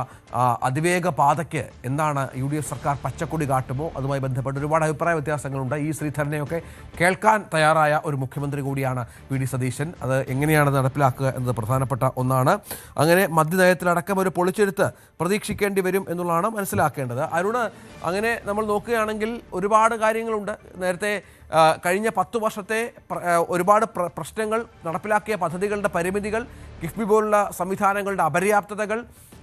അതിവേഗ പാതയ്ക്ക് എന്താണ് UDF സർക്കാർ പച്ചക്കൊടി കാട്ടുമോ, അതുമായി ബന്ധപ്പെട്ട് ഒരുപാട് അഭിപ്രായ വ്യത്യാസങ്ങളുണ്ട്. ഈ ശ്രീധരനെയൊക്കെ കേൾക്കാൻ തയ്യാറായ ഒരു മുഖ്യമന്ത്രി കൂടിയാണ് VD സതീശൻ. അത് എങ്ങനെയാണ് നടപ്പിലാക്കുക എന്നത് പ്രധാനപ്പെട്ട ഒന്നാണ്. അങ്ങനെ മദ്യനയത്തിലടക്കം ഒരു പൊളിച്ചെഴുത്ത് പ്രതീക്ഷിക്കേണ്ടി വരും എന്നുള്ളതാണ് മനസ്സിലാക്കേണ്ടത്. അരുണ്, അങ്ങനെ നമ്മൾ നോക്കുകയാണെങ്കിൽ ഒരുപാട് കാര്യങ്ങളുണ്ട്. നേരത്തെ കഴിഞ്ഞ 10 വർഷത്തെ ഒരുപാട് പ്രശ്നങ്ങൾ, നടപ്പിലാക്കിയ പദ്ധതികളുടെ പരിമിതികൾ, കിഫ്ബി പോലുള്ള സംവിധാനങ്ങളുടെ അപര്യാപ്തതകൾ,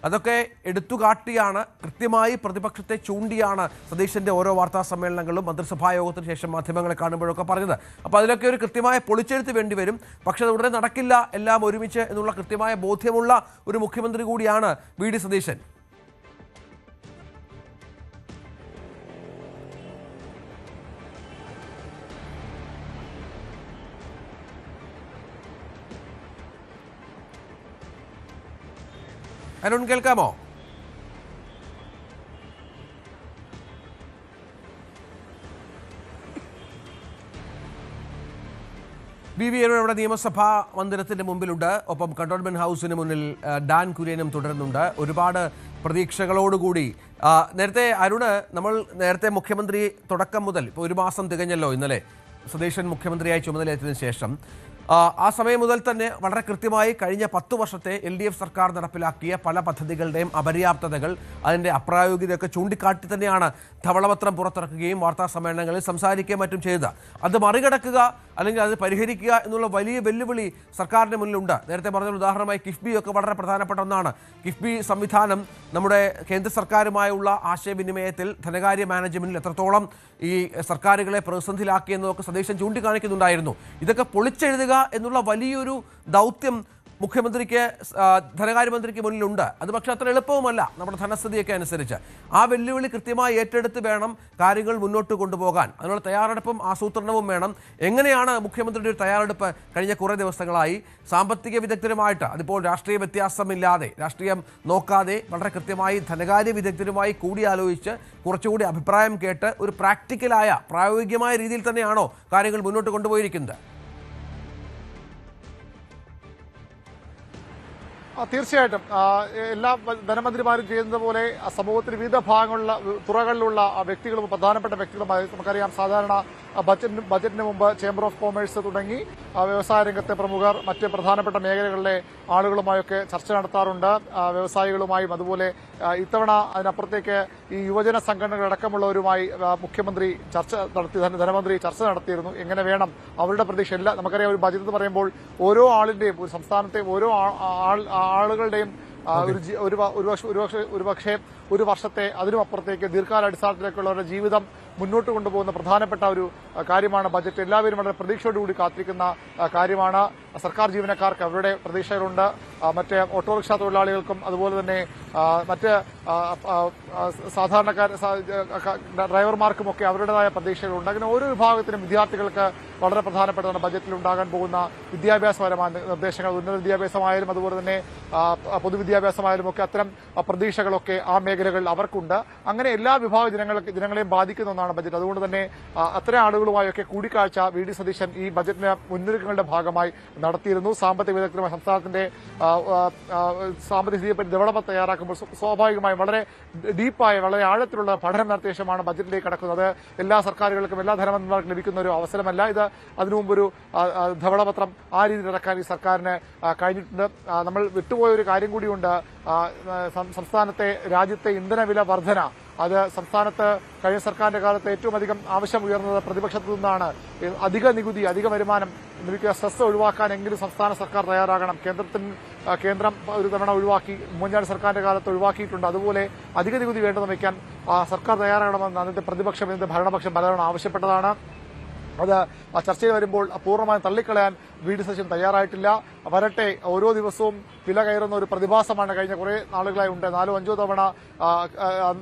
അതൊക്കെ എടുത്തുകാട്ടിയാണ്, കൃത്യമായി പ്രതിപക്ഷത്തെ ചൂണ്ടിയാണ് സതീശന്റെ ഓരോ വാർത്താ സമ്മേളനങ്ങളും മന്ത്രിസഭാ യോഗത്തിന് ശേഷം മാധ്യമങ്ങളെ കാണുമ്പോഴൊക്കെ പറഞ്ഞത്. അപ്പോൾ അതിലൊക്കെ ഒരു കൃത്യമായ പൊളിച്ചെഴുത്ത് വേണ്ടി വരും. പക്ഷെ അത് ഉടനെ നടക്കില്ല, എല്ലാം ഒരുമിച്ച് എന്നുള്ള കൃത്യമായ ബോധ്യമുള്ള ഒരു മുഖ്യമന്ത്രി കൂടിയാണ് VD സതീശൻ. അരുൺ, കേൾക്കാമോ? BV ഇവിടെ നിയമസഭാ മന്ദിരത്തിന്റെ മുമ്പിലുണ്ട്. ഒപ്പം കണ്ടോൺമെന്റ് ഹൗസിന് മുന്നിൽ ഡാൻ കുര്യനും തുടരുന്നുണ്ട്. ഒരുപാട് പ്രതീക്ഷകളോടുകൂടി നേരത്തെ അരുണ്, നമ്മൾ നേരത്തെ മുഖ്യമന്ത്രി തുടക്കം മുതൽ ഇപ്പോൾ 1 മാസം തികഞ്ഞല്ലോ ഇന്നലെ സതീശൻ മുഖ്യമന്ത്രിയായി ചുമതലയേറ്റതിനു ശേഷം, ആ സമയം മുതൽ തന്നെ വളരെ കൃത്യമായി കഴിഞ്ഞ 10 വർഷത്തെ LDF സർക്കാർ നടപ്പിലാക്കിയ പല പദ്ധതികളുടെയും അപര്യാപ്തതകൾ, അതിൻ്റെ അപ്രായോഗികതയൊക്കെ ചൂണ്ടിക്കാട്ടി തന്നെയാണ് ധവളപത്രം പുറത്തിറക്കുകയും വാർത്താ സമ്മേളനങ്ങളിൽ സംസാരിക്കുകയും മറ്റും ചെയ്തത്. അത് മറികടക്കുക അല്ലെങ്കിൽ അത് പരിഹരിക്കുക എന്നുള്ള വലിയ വെല്ലുവിളി സർക്കാരിന് മുന്നിലുണ്ട്. നേരത്തെ പറഞ്ഞ ഉദാഹരണമായി കിഫ്ബി ഒക്കെ വളരെ പ്രധാനപ്പെട്ട ഒന്നാണ്. കിഫ്ബി സംവിധാനം നമ്മുടെ കേന്ദ്ര സർക്കാരുമായുള്ള ആശയവിനിമയത്തിൽ ധനകാര്യ മാനേജ്മെന്റിൽ എത്രത്തോളം ഈ സർക്കാരുകളെ പ്രതിസന്ധിയിലാക്കിയെന്നതൊക്കെ സതീശൻ ചൂണ്ടിക്കാണിക്കുന്നുണ്ടായിരുന്നു. ഇതൊക്കെ പൊളിച്ചെഴുതുക എന്നുള്ള വലിയൊരു ദൗത്യം മുഖ്യമന്ത്രിക്ക്, ധനകാര്യമന്ത്രിക്ക് മുന്നിലുണ്ട്. അത് പക്ഷേ അത്ര എളുപ്പവുമല്ല നമ്മുടെ ധനസ്ഥിതിയൊക്കെ അനുസരിച്ച്. ആ വെല്ലുവിളി കൃത്യമായി ഏറ്റെടുത്ത് വേണം കാര്യങ്ങൾ മുന്നോട്ട് കൊണ്ടുപോകാൻ. അതിനുള്ള തയ്യാറെടുപ്പും ആസൂത്രണവും വേണം. എങ്ങനെയാണ് മുഖ്യമന്ത്രിയുടെ ഒരു തയ്യാറെടുപ്പ് കഴിഞ്ഞ കുറേ ദിവസങ്ങളായി സാമ്പത്തിക വിദഗ്ധരുമായിട്ട്, അതിപ്പോൾ രാഷ്ട്രീയ വ്യത്യാസമില്ലാതെ, രാഷ്ട്രീയം നോക്കാതെ വളരെ കൃത്യമായി ധനകാര്യ വിദഗ്ധരുമായി കൂടിയാലോചിച്ച് കുറച്ചുകൂടി അഭിപ്രായം കേട്ട് ഒരു പ്രാക്ടിക്കലായ പ്രായോഗികമായ രീതിയിൽ തന്നെയാണോ കാര്യങ്ങൾ മുന്നോട്ട് കൊണ്ടുപോയിരിക്കുന്നത്? തീർച്ചയായിട്ടും എല്ലാ ധനമന്ത്രിമാരും ചെയ്യുന്നത് പോലെ സമൂഹത്തിൽ വിവിധ ഭാഗങ്ങളിലുള്ള തുറകളിലുള്ള വ്യക്തികളും പ്രധാനപ്പെട്ട വ്യക്തികളുമായി നമുക്കറിയാം. സാധാരണ ബജറ്റിന് മുമ്പ് ചേംബർ ഓഫ് കൊമേഴ്സ് തുടങ്ങി വ്യവസായ രംഗത്തെ പ്രമുഖർ, മറ്റ് പ്രധാനപ്പെട്ട മേഖലകളിലെ ആളുകളുമായൊക്കെ ചർച്ച നടത്താറുണ്ട്, വ്യവസായികളുമായും. അതുപോലെ ഇത്തവണ അതിനപ്പുറത്തേക്ക് ഈ യുവജന സംഘടനകളടക്കമുള്ളവരുമായി മുഖ്യമന്ത്രി ചർച്ച നടത്തി, ധനമന്ത്രി ചർച്ച നടത്തിയിരുന്നു. എങ്ങനെ വേണം അവരുടെ പ്രതീക്ഷ. നമുക്കറിയാം, ഒരു ബജറ്റ് എന്ന് പറയുമ്പോൾ ഓരോ ആളിന്റെയും, ഒരു സംസ്ഥാനത്തെ ഓരോ ആളുകളുടെയും ഒരുപക്ഷെ ഒരു വർഷത്തെ അതിനുമപ്പുറത്തേക്ക് ദീർഘകാലാടിസ്ഥാനത്തിലേക്കുള്ളവരുടെ ജീവിതം മുന്നോട്ട് കൊണ്ടുപോകുന്ന പ്രധാനപ്പെട്ട ഒരു കാര്യമാണ് ബജറ്റ്. എല്ലാവരും വളരെ പ്രതീക്ഷയോടുകൂടി കാത്തിരിക്കുന്ന കാര്യമാണ്. സർക്കാർ ജീവനക്കാർക്ക് അവരുടെ പ്രതീക്ഷകളുണ്ട്, മറ്റ് ഓട്ടോറിക്ഷ തൊഴിലാളികൾക്കും അതുപോലെ തന്നെ മറ്റ് സാധാരണക്കാർ ഡ്രൈവർമാർക്കുമൊക്കെ അവരുടേതായ പ്രതീക്ഷകളുണ്ട്. അങ്ങനെ ഓരോ വിഭാഗത്തിനും വിദ്യാർത്ഥികൾക്ക് വളരെ പ്രധാനപ്പെട്ടതാണ് ബജറ്റിൽ ഉണ്ടാകാൻ പോകുന്ന വിദ്യാഭ്യാസപരമായ നിർദ്ദേശങ്ങൾ. ഉന്നത വിദ്യാഭ്യാസമായാലും അതുപോലെ തന്നെ പൊതുവിദ്യാഭ്യാസമായാലും ഒക്കെ അത്തരം പ്രതീക്ഷകളൊക്കെ ആ മേഖലകളിൽ അവർക്കുണ്ട്. അങ്ങനെ എല്ലാ വിഭാഗ ജനങ്ങളെയും ബാധിക്കുന്ന ഒന്നാണ് ബജറ്റ്. അതുകൊണ്ട് തന്നെ അത്തരം ആളുകളുമായൊക്കെ കൂടിക്കാഴ്ച VD സതീശൻ ഈ ബജറ്റിന്റെ മുന്നൊരുക്കങ്ങളുടെ ഭാഗമായി നടത്തിയിരുന്നു. സാമ്പത്തിക വിദഗ്ധരുമായി സംസ്ഥാനത്തിന്റെ സാമ്പത്തിക സ്ഥിതിയെപ്പറ്റി ഡെവലപ്മെന്റ് തയ്യാറാക്കുമ്പോൾ സ്വാഭാവികമായും വളരെ ഡീപ്പായ, വളരെ ആഴത്തിലുള്ള പഠനം നടത്തിയ ശേഷമാണ് ബജറ്റിലേക്ക് കടക്കുന്നത്. എല്ലാ സർക്കാരുകൾക്കും എല്ലാ ധനമന്ത്രിമാർക്കും ലഭിക്കുന്ന ഒരു അവസരമല്ല ഇത്. അതിനു മുമ്പൊരു ധവളപത്രം ആ രീതിയിൽ ഇറക്കാൻ ഈ സർക്കാരിന് കഴിഞ്ഞിട്ടുണ്ട്. നമ്മൾ വിട്ടുപോയ ഒരു കാര്യം കൂടിയുണ്ട്. സംസ്ഥാനത്തെ, രാജ്യത്തെ ഇന്ധനവില വർധന, അത് സംസ്ഥാനത്ത് കഴിഞ്ഞ സർക്കാരിന്റെ കാലത്ത് ഏറ്റവും അധികം ആവശ്യം ഉയർന്നത് പ്രതിപക്ഷത്തു നിന്നാണ്. അധിക നികുതി, അധിക വരുമാനം ലഭിക്കുക, സെസ് ഒഴിവാക്കാനെങ്കിലും സംസ്ഥാന സർക്കാർ തയ്യാറാകണം. കേന്ദ്രം ഒരു തവണ ഒഴിവാക്കി, ഉമ്മൻചാണ്ടി സർക്കാരിന്റെ കാലത്ത് ഒഴിവാക്കിയിട്ടുണ്ട്. അതുപോലെ അധിക നികുതി വേണ്ടെന്ന് വയ്ക്കാൻ സർക്കാർ തയ്യാറാകണമെന്ന് അന്നത്തെ പ്രതിപക്ഷം, ഇന്നത്തെ ഭരണപക്ഷം പലതവണ ആവശ്യപ്പെട്ടതാണ്. അത് ചർച്ചയിൽ വരുമ്പോൾ പൂർണ്ണമായും തള്ളിക്കളയാൻ വി.ഡി. സതീശൻ തയ്യാറായിട്ടില്ല. വരട്ടെ, ഓരോ ദിവസവും വില കയറുന്ന ഒരു പ്രതിഭാസമാണ് കഴിഞ്ഞ കുറേ നാളുകളായി ഉണ്ട്. 4-5 തവണ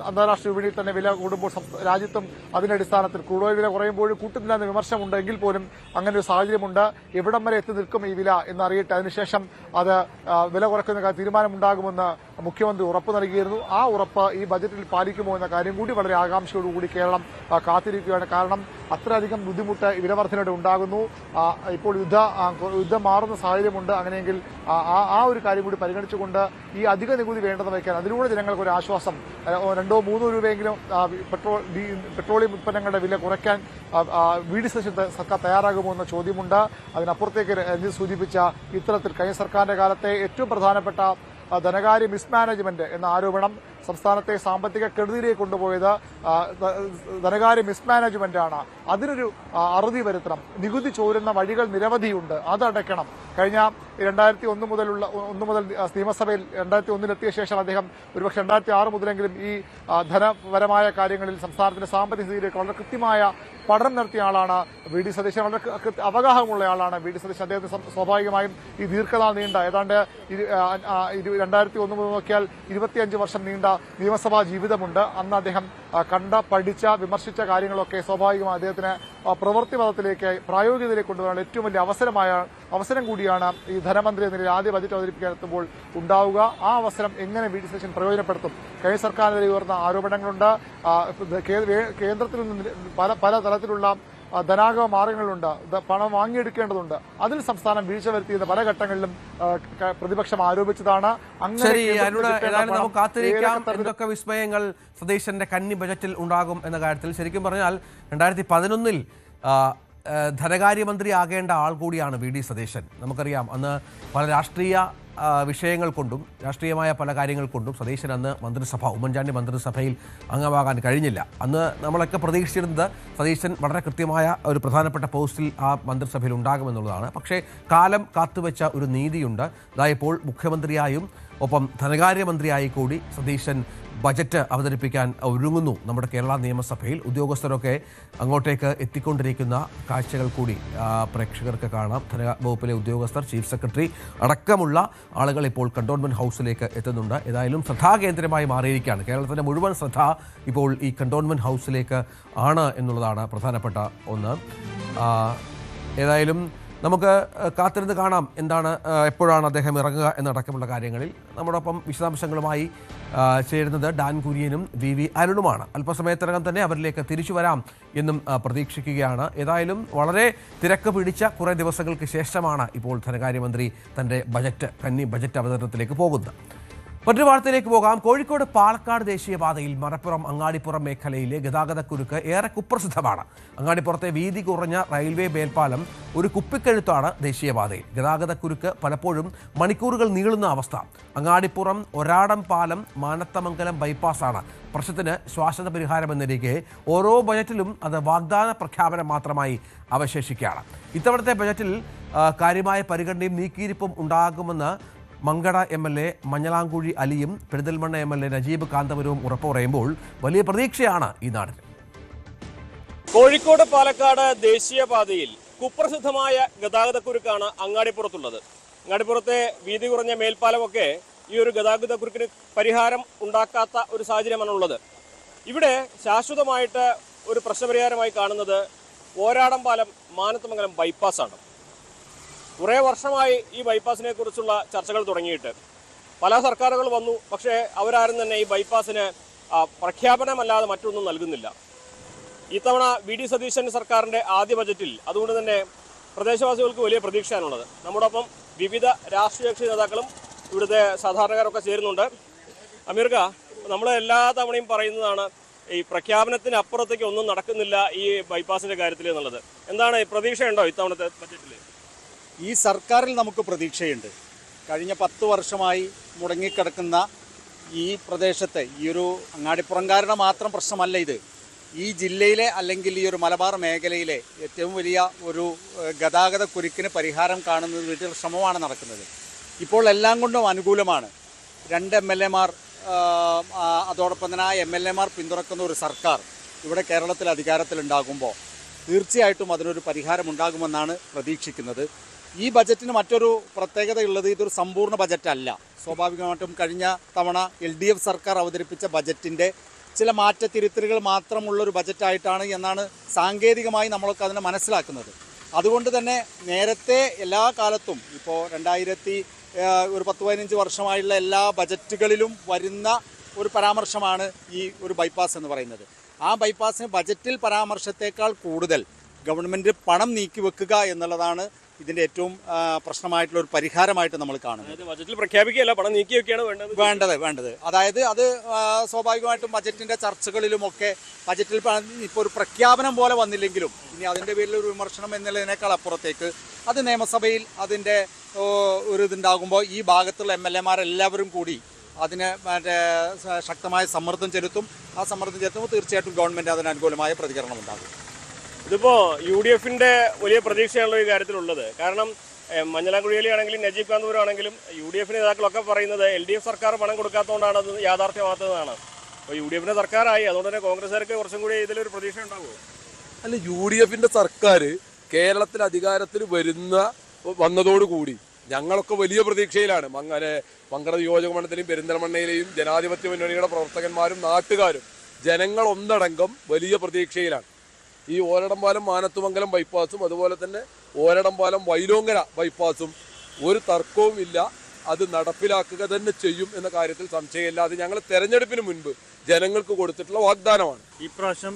അന്താരാഷ്ട്ര വിപണിയിൽ തന്നെ വില കൂടുമ്പോൾ രാജ്യത്തും അതിന്റെ അടിസ്ഥാനത്തിൽ ക്രൂഡ് ഓയിൽ വില കുറയുമ്പോഴും കൂട്ടുന്നില്ല എന്ന വിമർശനമുണ്ട്. എങ്കിൽ പോലും അങ്ങനെ ഒരു സാഹചര്യമുണ്ട്. എവിടം വരെ എത്തി നിൽക്കും ഈ വില എന്നറിയട്ടെ. അതിനുശേഷം അത് വില കുറയ്ക്കുന്ന തീരുമാനമുണ്ടാകുമെന്ന് മുഖ്യമന്ത്രി ഉറപ്പ് നൽകിയിരുന്നു. ആ ഉറപ്പ് ഈ ബജറ്റിൽ പാലിക്കുമോ എന്ന കാര്യം കൂടി വളരെ ആകാംക്ഷയോടുകൂടി കേരളം കാത്തിരിക്കുകയാണ്. കാരണം അത്രയധികം ബുദ്ധിമുട്ട് ഈ വിലവർദ്ധനയുടെ ഉണ്ടാകുന്നു. ഇപ്പോൾ യുദ്ധം മാറുന്ന സാഹചര്യമുണ്ട്. അങ്ങനെയെങ്കിൽ ആ ഒരു കാര്യം കൂടി പരിഗണിച്ചുകൊണ്ട് ഈ അധിക നികുതി വേണ്ടെന്ന് വയ്ക്കാൻ, അതിലൂടെ ജനങ്ങൾക്ക് ഒരു ആശ്വാസം, 2-3 രൂപയെങ്കിലും പെട്രോളിയം ഉൽപ്പന്നങ്ങളുടെ വില കുറയ്ക്കാൻ വി.ഡി. സതീശൻ സർക്കാർ തയ്യാറാകുമോ എന്ന ചോദ്യമുണ്ട്. അതിനപ്പുറത്തേക്ക് രഞ്ജിത്ത് സൂചിപ്പിച്ച ഇത്തരത്തിൽ കഴിഞ്ഞ സർക്കാരിന്റെ കാലത്തെ ഏറ്റവും പ്രധാനപ്പെട്ട ധനകാര്യ മിസ്മാനേജ്മെന്റ് എന്ന ആരോപണം സംസ്ഥാനത്തെ സാമ്പത്തിക കെടുതിയിലേക്ക് കൊണ്ടുപോയത് ധനകാര്യ മിസ്മാനേജ്മെന്റാണ്. അതിനൊരു അറുതി വരുത്തണം. നികുതി ചോരുന്ന വഴികൾ നിരവധിയുണ്ട്, അതടയ്ക്കണം. കഴിഞ്ഞ 2001 മുതൽ നിയമസഭയിൽ 2001 ശേഷം അദ്ദേഹം ഒരുപക്ഷെ 2006 മുതലെങ്കിലും ഈ ധനപരമായ കാര്യങ്ങളിൽ സംസ്ഥാനത്തിന്റെ സാമ്പത്തിക സ്ഥിതിയിലേക്ക് വളരെ കൃത്യമായ പഠനം നടത്തിയ ആളാണ് വി.ഡി. സതീശൻ. വളരെ അവഗാഹമുള്ള ആളാണ് വി.ഡി. സതീശൻ. അദ്ദേഹത്തിന് സ്വാഭാവികമായും ഈ ദീർഘനാൾ നീണ്ട ഏതാണ്ട് 2001 മുതൽ നോക്കിയാൽ 25 വർഷം നീണ്ട നിയമസഭാ ജീവിതമുണ്ട്. അന്ന് അദ്ദേഹം പഠിച്ച വിമർശിച്ച കാര്യങ്ങളൊക്കെ സ്വാഭാവികമായി അദ്ദേഹത്തിന് പ്രവൃത്തി പദത്തിലേക്ക് പ്രായോഗികതയിലേക്ക് കൊണ്ടുവരാൻ ഏറ്റവും വലിയ അവസരം കൂടിയാണ് ഈ ധനമന്ത്രി എന്ന ആദ്യ ബജറ്റ് അവതരിപ്പിക്കാനെത്തുമ്പോൾ ഉണ്ടാവുക. ആ അവസരം എങ്ങനെ വി.ഡി. സതീശൻ പ്രയോജനപ്പെടുത്തും? കഴിഞ്ഞ സർക്കാരിനെതിരെ ഉയർന്ന ആരോപണങ്ങളുണ്ട്. കേന്ദ്രത്തിൽ നിന്ന് പല തലത്തിലുള്ള ധനാഗമ മാർഗങ്ങളുണ്ട്. പണം വാങ്ങിയെടുക്കേണ്ടതുണ്ട്. അതിൽ സംസ്ഥാനം വീഴ്ച വരുത്തിയെന്ന് പല ഘട്ടങ്ങളിലും പ്രതിപക്ഷം ആരോപിച്ചതാണ്. നമുക്ക് കാത്തിരിക്കാം എന്തൊക്കെ വിസ്മയങ്ങൾ സതീശന്റെ കന്നി ബജറ്റിൽ ഉണ്ടാകും എന്ന കാര്യത്തിൽ. ശരിക്കും പറഞ്ഞാൽ 2011 ധനകാര്യമന്ത്രി ആകേണ്ട ആൾ കൂടിയാണ് വി.ഡി. സതീശൻ. നമുക്കറിയാം, അന്ന് പല രാഷ്ട്രീയ വിഷയങ്ങൾ കൊണ്ടും രാഷ്ട്രീയമായ പല കാര്യങ്ങൾ കൊണ്ടും സതീശൻ അന്ന് ഉമ്മൻചാണ്ടി മന്ത്രിസഭയിൽ അംഗമാകാൻ കഴിഞ്ഞില്ല. അന്ന് നമ്മളൊക്കെ പ്രതീക്ഷിച്ചിരുന്നത് സതീശൻ വളരെ കൃത്യമായ ഒരു പ്രധാനപ്പെട്ട പോസ്റ്റിൽ ആ മന്ത്രിസഭയിൽ ഉണ്ടാകുമെന്നുള്ളതാണ്. പക്ഷേ കാലം കാത്തുവെച്ച ഒരു നീതിയുണ്ട്. ഇപ്പോൾ മുഖ്യമന്ത്രിയായും ഒപ്പം ധനകാര്യമന്ത്രിയായി കൂടി സതീശൻ ബജറ്റ് അവതരിപ്പിക്കാൻ ഒരുങ്ങുന്നു നമ്മുടെ കേരള നിയമസഭയിൽ. ഉദ്യോഗസ്ഥരൊക്കെ അങ്ങോട്ടേക്ക് എത്തിക്കൊണ്ടിരിക്കുന്ന കാഴ്ചകൾ കൂടി പ്രേക്ഷകർക്ക് കാണാം. ധനവകുപ്പിലെ ഉദ്യോഗസ്ഥർ, ചീഫ് സെക്രട്ടറി അടക്കമുള്ള ആളുകൾ ഇപ്പോൾ കണ്ടോൺമെന്റ് ഹൗസിലേക്ക് എത്തുന്നുണ്ട്. ഏതായാലും ശ്രദ്ധാകേന്ദ്രമായി മാറിയിരിക്കുകയാണ്. കേരളത്തിൻ്റെ മുഴുവൻ ശ്രദ്ധ ഇപ്പോൾ ഈ കണ്ടോൺമെന്റ് ഹൗസിലേക്ക് ആണ് എന്നുള്ളതാണ് പ്രധാനപ്പെട്ട ഒന്ന്. ഏതായാലും നമുക്ക് കാത്തിരുന്ന് കാണാം എപ്പോഴാണ് അദ്ദേഹം ഇറങ്ങുക എന്നടക്കമുള്ള കാര്യങ്ങളിൽ. നമ്മോടൊപ്പം വിശദാംശങ്ങളുമായി ചേരുന്നത് ഡാൻ കുര്യനും വി അരുണുമാണ്. അല്പസമയത്തിനകം തന്നെ അവരിലേക്ക് തിരിച്ചു വരാം എന്നും പ്രതീക്ഷിക്കുകയാണ്. ഏതായാലും വളരെ തിരക്ക് പിടിച്ച കുറേ ദിവസങ്ങൾക്ക് ശേഷമാണ് ഇപ്പോൾ ധനകാര്യമന്ത്രി തൻ്റെ കന്നി ബജറ്റ് അവതരണത്തിലേക്ക് പോകുന്നത്. മറ്റൊരു വാർത്തയിലേക്ക് പോകാം. കോഴിക്കോട് പാലക്കാട് ദേശീയപാതയിൽ മലപ്പുറം അങ്ങാടിപ്പുറം മേഖലയിലെ ഗതാഗതക്കുരുക്ക് ഏറെ കുപ്രസിദ്ധമാണ്. അങ്ങാടിപ്പുറത്തെ വീതി കുറഞ്ഞ റെയിൽവേ മേൽപ്പാലം ഒരു കുപ്പിക്കഴുത്താണ് ദേശീയപാതയിൽ. ഗതാഗതക്കുരുക്ക് പലപ്പോഴും മണിക്കൂറുകൾ നീളുന്ന അവസ്ഥ. അങ്ങാടിപ്പുറം ഒരാടം പാലം മാനത്തമംഗലം ബൈപ്പാസാണ് പ്രശ്നത്തിന് ശാശ്വത പരിഹാരമെന്നിരിക്കെ ഓരോ ബജറ്റിലും അത് വാഗ്ദാന പ്രഖ്യാപനം മാത്രമായി അവശേഷിക്കുകയാണ്. ഇത്തവണത്തെ ബജറ്റിൽ കാര്യമായ പരിഗണനയും നീക്കിയിരിപ്പും ഉണ്ടാകുമെന്ന് മങ്കട എം.എൽ.എ മഞ്ഞളാംകുഴി അലിയും പെരിന്തൽമണ്ണ എം.എൽ.എ നജീബ് കാന്തപുരവും ഉറപ്പു പറയുമ്പോൾ വലിയ പ്രതീക്ഷയാണ് ഈ നാടിന്. കോഴിക്കോട് പാലക്കാട് ദേശീയപാതയിൽ കുപ്രസിദ്ധമായ ഗതാഗതക്കുരുക്കാണ് അങ്ങാടിപ്പുറത്തുള്ളത്. അങ്ങാടിപ്പുറത്തെ വീതി കുറഞ്ഞ മേൽപ്പാലമൊക്കെ ഈ ഒരു ഗതാഗതക്കുരുക്കിന് പരിഹാരം ഉണ്ടാക്കാത്ത ഒരു സാഹചര്യമാണുള്ളത്. ഇവിടെ ശാശ്വതമായിട്ട് ഒരു പ്രശ്നപരിഹാരമായി കാണുന്നത് ഓരാടം പാലം മാനത്തമംഗലം ബൈപ്പാസാണ്. കുറേ വർഷമായി ഈ ബൈപ്പാസിനെ കുറിച്ചുള്ള ചർച്ചകൾ തുടങ്ങിയിട്ട് പല സർക്കാരുകൾ വന്നു. പക്ഷേ അവരാരും തന്നെ ഈ ബൈപ്പാസിന് പ്രഖ്യാപനമല്ലാതെ മറ്റൊന്നും നൽകുന്നില്ല. ഇത്തവണ വി.ഡി. സതീശൻ സർക്കാരിൻ്റെ ആദ്യ ബജറ്റിൽ അതുകൊണ്ട് തന്നെ പ്രദേശവാസികൾക്ക് വലിയ പ്രതീക്ഷയാണുള്ളത്. നമ്മോടൊപ്പം വിവിധ രാഷ്ട്രീയ കക്ഷി നേതാക്കളും ഇവിടുത്തെ സാധാരണക്കാരൊക്കെ ചേരുന്നുണ്ട്. അമീർക്ക, നമ്മൾ എല്ലാ തവണയും പറയുന്നതാണ് ഈ പ്രഖ്യാപനത്തിന് അപ്പുറത്തേക്ക് ഒന്നും നടക്കുന്നില്ല ഈ ബൈപ്പാസിൻ്റെ കാര്യത്തിൽ എന്നുള്ളത്. എന്താണ് പ്രതീക്ഷയുണ്ടോ ഇത്തവണത്തെ ബജറ്റിൽ? ഈ സർക്കാരിൽ നമുക്ക് പ്രതീക്ഷയുണ്ട്. കഴിഞ്ഞ 10 വർഷമായി മുടങ്ങിക്കിടക്കുന്ന ഈ പ്രദേശത്തെ ഈ ഒരു അങ്ങാടിപ്പുറംകാരുടെ മാത്രം പ്രശ്നമല്ല ഇത്. ഈ ജില്ലയിലെ അല്ലെങ്കിൽ ഈ ഒരു മലബാർ മേഖലയിലെ ഏറ്റവും വലിയ ഒരു ഗതാഗതക്കുരുക്കിന് പരിഹാരം കാണുന്നത് വീട്ടിൽ ശ്രമമാണ് നടക്കുന്നത്. ഇപ്പോൾ എല്ലാം കൊണ്ടും അനുകൂലമാണ്. 2 എം.എൽ.എമാർ അതോടൊപ്പം തന്നെ ആ എം.എൽ.എമാർ പിന്തുണക്കുന്ന ഒരു സർക്കാർ ഇവിടെ കേരളത്തിൽ അധികാരത്തിലുണ്ടാകുമ്പോൾ തീർച്ചയായിട്ടും അതിനൊരു പരിഹാരമുണ്ടാകുമെന്നാണ് പ്രതീക്ഷിക്കുന്നത്. ഈ ബജറ്റിന് മറ്റൊരു പ്രത്യേകത ഉള്ളത് ഇതൊരു സമ്പൂർണ്ണ ബജറ്റല്ല. സ്വാഭാവികമായിട്ടും കഴിഞ്ഞ തവണ LDF സർക്കാർ അവതരിപ്പിച്ച ബജറ്റിൻ്റെ ചില മാറ്റത്തിരുത്തലുകൾ മാത്രമുള്ളൊരു ബജറ്റായിട്ടാണ് എന്നാണ് സാങ്കേതികമായി നമ്മളൊക്കെ അതിനെ മനസ്സിലാക്കുന്നത്. അതുകൊണ്ട് തന്നെ നേരത്തെ എല്ലാ കാലത്തും ഇപ്പോൾ 10-15 വർഷമായുള്ള എല്ലാ ബജറ്റുകളിലും വരുന്ന ഒരു പരാമർശമാണ് ഈ ഒരു ബൈപ്പാസ് എന്ന് പറയുന്നത്. ആ ബൈപ്പാസിന് ബജറ്റിൽ പരാമർശത്തേക്കാൾ കൂടുതൽ ഗവൺമെൻറ് പണം നീക്കിവെക്കുക എന്നുള്ളതാണ് ഇതിൻ്റെ ഏറ്റവും പ്രശ്നമായിട്ടുള്ള ഒരു പരിഹാരമായിട്ട് നമ്മൾ കാണുന്നത്. ബജറ്റിൽ പ്രഖ്യാപിക്കുകയല്ല, പണം നീക്കി വെക്കുകയാണ് വേണ്ടത്. അതായത് അത് സ്വാഭാവികമായിട്ടും ബജറ്റിൻ്റെ ചർച്ചകളിലുമൊക്കെ ബജറ്റിൽ ഇപ്പോൾ ഒരു പ്രഖ്യാപനം പോലെ വന്നില്ലെങ്കിലും ഇനി അതിൻ്റെ പേരിൽ ഒരു വിമർശനം എന്നുള്ളതിനേക്കാൾ അപ്പുറത്തേക്ക് അത് നിയമസഭയിൽ അതിൻ്റെ ഒരു ഇതുണ്ടാകുമ്പോൾ ഈ ഭാഗത്തുള്ള MLA-മാരെല്ലാവരും കൂടി അതിന് ശക്തമായ സമ്മർദ്ദം ചെലുത്തും. ആ സമ്മർദ്ദം ചെലുത്തുമ്പോൾ തീർച്ചയായിട്ടും ഗവൺമെൻറ് അതിന് അനുകൂലമായ പ്രതികരണം ഉണ്ടാകും. ഇതിപ്പോൾ UDF-ന്റെ വലിയ പ്രതീക്ഷയാണല്ലോ ഈ കാര്യത്തിലുള്ളത്. കാരണം മഞ്ഞളാംകുഴിയിലാണെങ്കിലും നജീബ് കാന്തപുരം ആണെങ്കിലും UDF നേതാക്കളൊക്കെ പറയുന്നത് LDF സർക്കാർ പണം കൊടുക്കാത്തതുകൊണ്ടാണ് അത് യാഥാർത്ഥ്യമാകുന്നതാണ്. അപ്പോൾ UDF-ന്റെ സർക്കാരായി, അതുകൊണ്ട് തന്നെ കോൺഗ്രസ്സുകാർക്ക് കുറച്ചും കൂടി ഇതിലൊരു പ്രതീക്ഷ ഉണ്ടാകുമോ? അല്ല, UDF-ന്റെ സർക്കാർ കേരളത്തിൽ അധികാരത്തിൽ വന്നതോടുകൂടി ഞങ്ങളൊക്കെ വലിയ പ്രതീക്ഷയിലാണ്. മങ്കട നിയോജക മണ്ഡലത്തിലെയും പെരിന്തൽമണ്ണയിലെയും ജനാധിപത്യ മുന്നണിയുടെ പ്രവർത്തകന്മാരും നാട്ടുകാരും ജനങ്ങൾ ഒന്നടങ്കം വലിയ പ്രതീക്ഷയിലാണ്. ഈ ഓരടംപാലം മാനത്തുമംഗലം ബൈപ്പാസും അതുപോലെ തന്നെ ഓരടംപാലം വൈലോങ്ങര ബൈപ്പാസും ഒരു തർക്കവുമില്ല, അത് നടപ്പിലാക്കുക തന്നെ ചെയ്യും എന്ന കാര്യത്തിൽ സംശയമില്ല. അത് ഞങ്ങൾ തെരഞ്ഞെടുപ്പിന് മുൻപ് ജനങ്ങൾക്ക് കൊടുത്തിട്ടുള്ള വാഗ്ദാനമാണ്. ഈ പ്രാവശ്യം